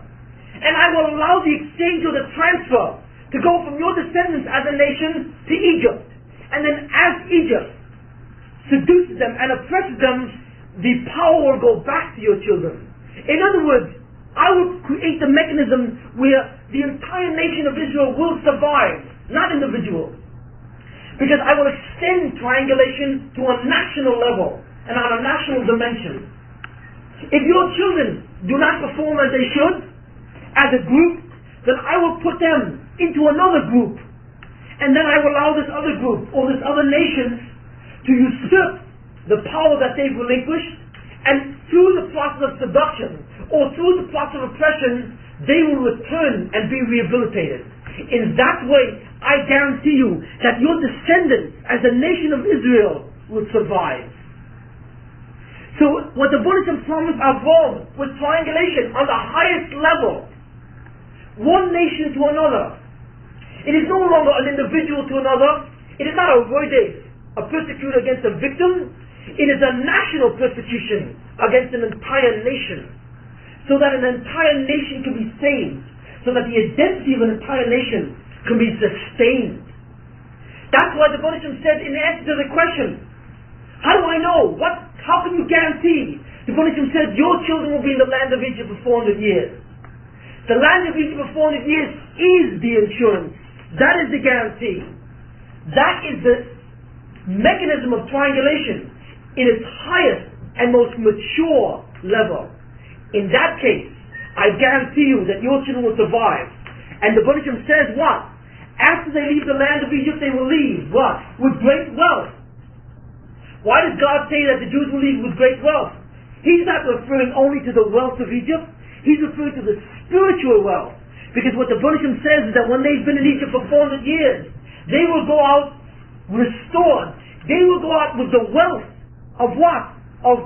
And I will allow the exchange or the transfer to go from your descendants as a nation to Egypt. And then as Egypt seduces them and oppresses them, the power will go back to your children. In other words, I will create a mechanism where the entire nation of Israel will survive, not individuals. Because I will extend triangulation to a national level and on a national dimension. If your children do not perform as they should, as a group, then I will put them into another group. And then I will allow this other group or this other nation to usurp the power that they've relinquished, and through the process of seduction or through the process of oppression, they will return and be rehabilitated. In that way, I guarantee you that your descendants as a nation of Israel will survive. So what the Buddhism promised Avram was triangulation on the highest level. One nation to another. It is no longer an individual to another. It is not a verdict, a persecution against a victim. It is a national persecution against an entire nation. So that an entire nation can be saved. So that the identity of an entire nation can be sustained. That's why the Buddhism said in answer to the question, how do I know? How can you guarantee? The Buddhism said your children will be in the land of Egypt for 400 years. The land of Egypt for 400 years is the insurance. That is the guarantee. That is the mechanism of triangulation in its highest and most mature level. In that case, I guarantee you that your children will survive. And the Buddhism says what? After they leave the land of Egypt, they will leave what? With great wealth. Why does God say that the Jews will leave with great wealth? He's not referring only to the wealth of Egypt. He's referring to the spiritual wealth. Because what the Buddhism says is that when they've been in Egypt for 400 years, they will go out restored. They will go out with the wealth of what? Of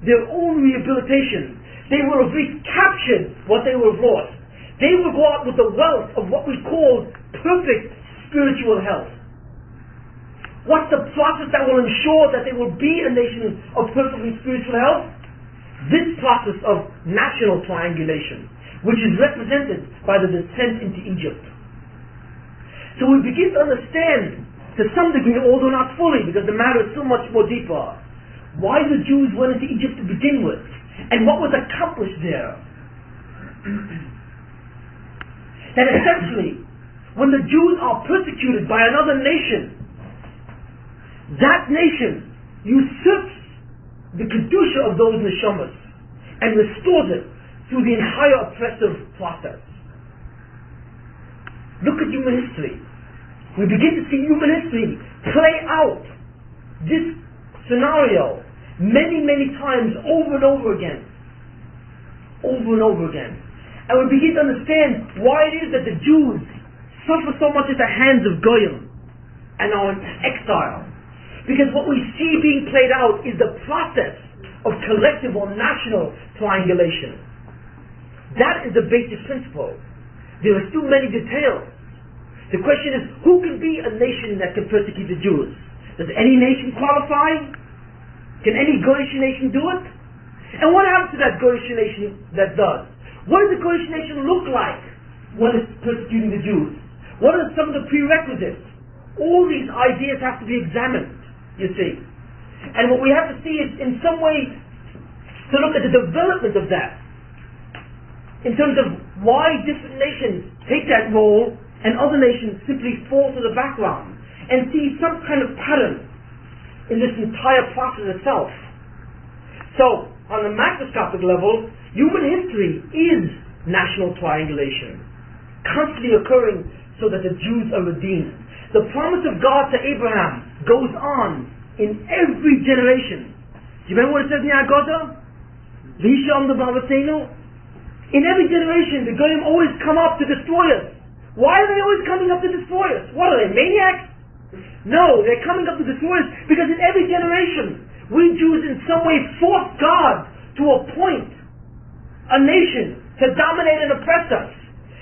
their own rehabilitation. They will have recaptured what they will have lost. They will go out with the wealth of what we call perfect spiritual health. What's the process that will ensure that they will be a nation of perfectly spiritual health? This process of national triangulation, which is represented by the descent into Egypt. So we begin to understand, to some degree, although not fully, because the matter is so much more deeper, why the Jews went into Egypt to begin with, and what was accomplished there. That essentially, when the Jews are persecuted by another nation, that nation usurps the kedusha of those neshamas and restores it through the entire oppressive process. Look at human history. We begin to see human history play out this scenario many, many times over and over again. Over and over again. And we begin to understand why it is that the Jews suffer so much at the hands of Goyim and are in exile. Because what we see being played out is the process of collective or national triangulation. That is the basic principle. There are still many details. The question is, who can be a nation that can persecute the Jews? Does any nation qualify? Can any Goyish nation do it? And what happens to that Goyish nation that does? What does the Goyish nation look like when it's persecuting the Jews? What are some of the prerequisites? All these ideas have to be examined, you see. And what we have to see is, in some way, to look at the development of that. In terms of why different nations take that role and other nations simply fall to the background. And see some kind of pattern in this entire process itself. So, on the macroscopic level, human history is national triangulation, constantly occurring so that the Jews are redeemed. The promise of God to Abraham goes on in every generation. Do you remember what it says in Yagoda? In every generation, the Goyim always come up to destroy us. Why are they always coming up to destroy us? What are they, maniacs? No, they're coming up to destroy us because in every generation, we Jews in some way force God to appoint a nation to dominate and oppress us.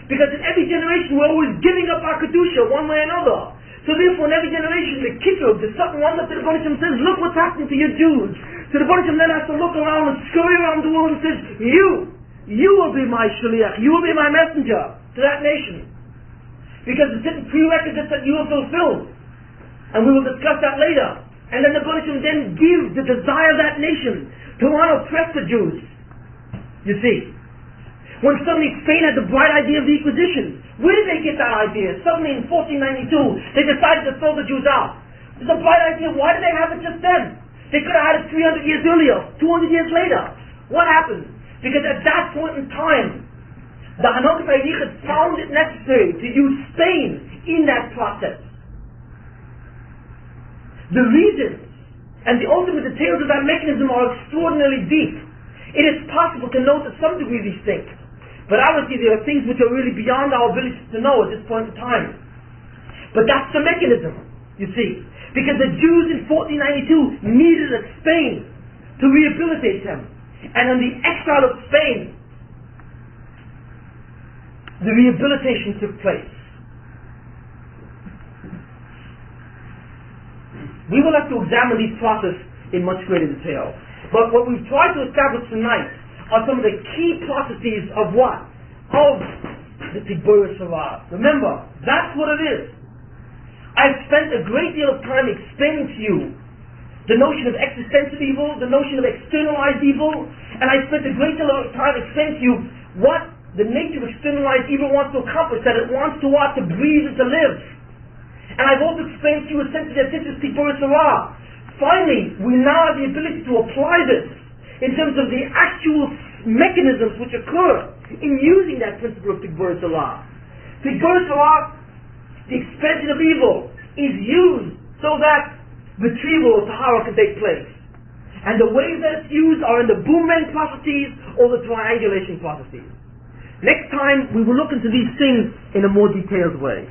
Because in every generation, we're always giving up our kedusha one way or another. So therefore, in every generation, the kitrug, the something one that the Buddhism says, look what's happening to your Jews. So the Buddhism then has to look around and scurry around the world and says, you will be my shaliach, you will be my messenger to that nation. Because the certain prerequisites that you have fulfilled. And we will discuss that later. And then the Rebbeinu Shalom then gives the desire of that nation to want to oppress the Jews. You see. When suddenly Spain had the bright idea of the Inquisition. Where did they get that idea? Suddenly in 1492, they decided to throw the Jews out. It's a bright idea. Why did they have it just then? They could have had it 300 years earlier, 200 years later. What happened? Because at that point in time, the Hanochah Yichud found it necessary to use Spain in that process. The reasons and the ultimate details of that mechanism are extraordinarily deep. It is possible to know to some degree these things. But obviously there are things which are really beyond our ability to know at this point in time. But that's the mechanism, you see. Because the Jews in 1492 needed Spain to rehabilitate them. And in the exile of Spain, the rehabilitation took place. We will have to examine these processes in much greater detail. But what we've tried to establish tonight are some of the key processes of what? Of the Tiburis Sarah. Remember, that's what it is. I've spent a great deal of time explaining to you the notion of existential evil, the notion of externalized evil, and I spent a great deal of time explaining to you what the nature of externalized evil wants to accomplish, that it wants to what? To breathe and to live. And I've also explained to you essentially that this is Tiburis Sarah. Finally, we now have the ability to apply this in terms of the actual mechanisms which occur in using that principle of Tiburis Sarah. Tiburis Sarah, the expansion of evil, is used so that retrieval of Tahara can take place. And the ways that it's used are in the boomerang processes or the triangulation processes. Next time we will look into these things in a more detailed way.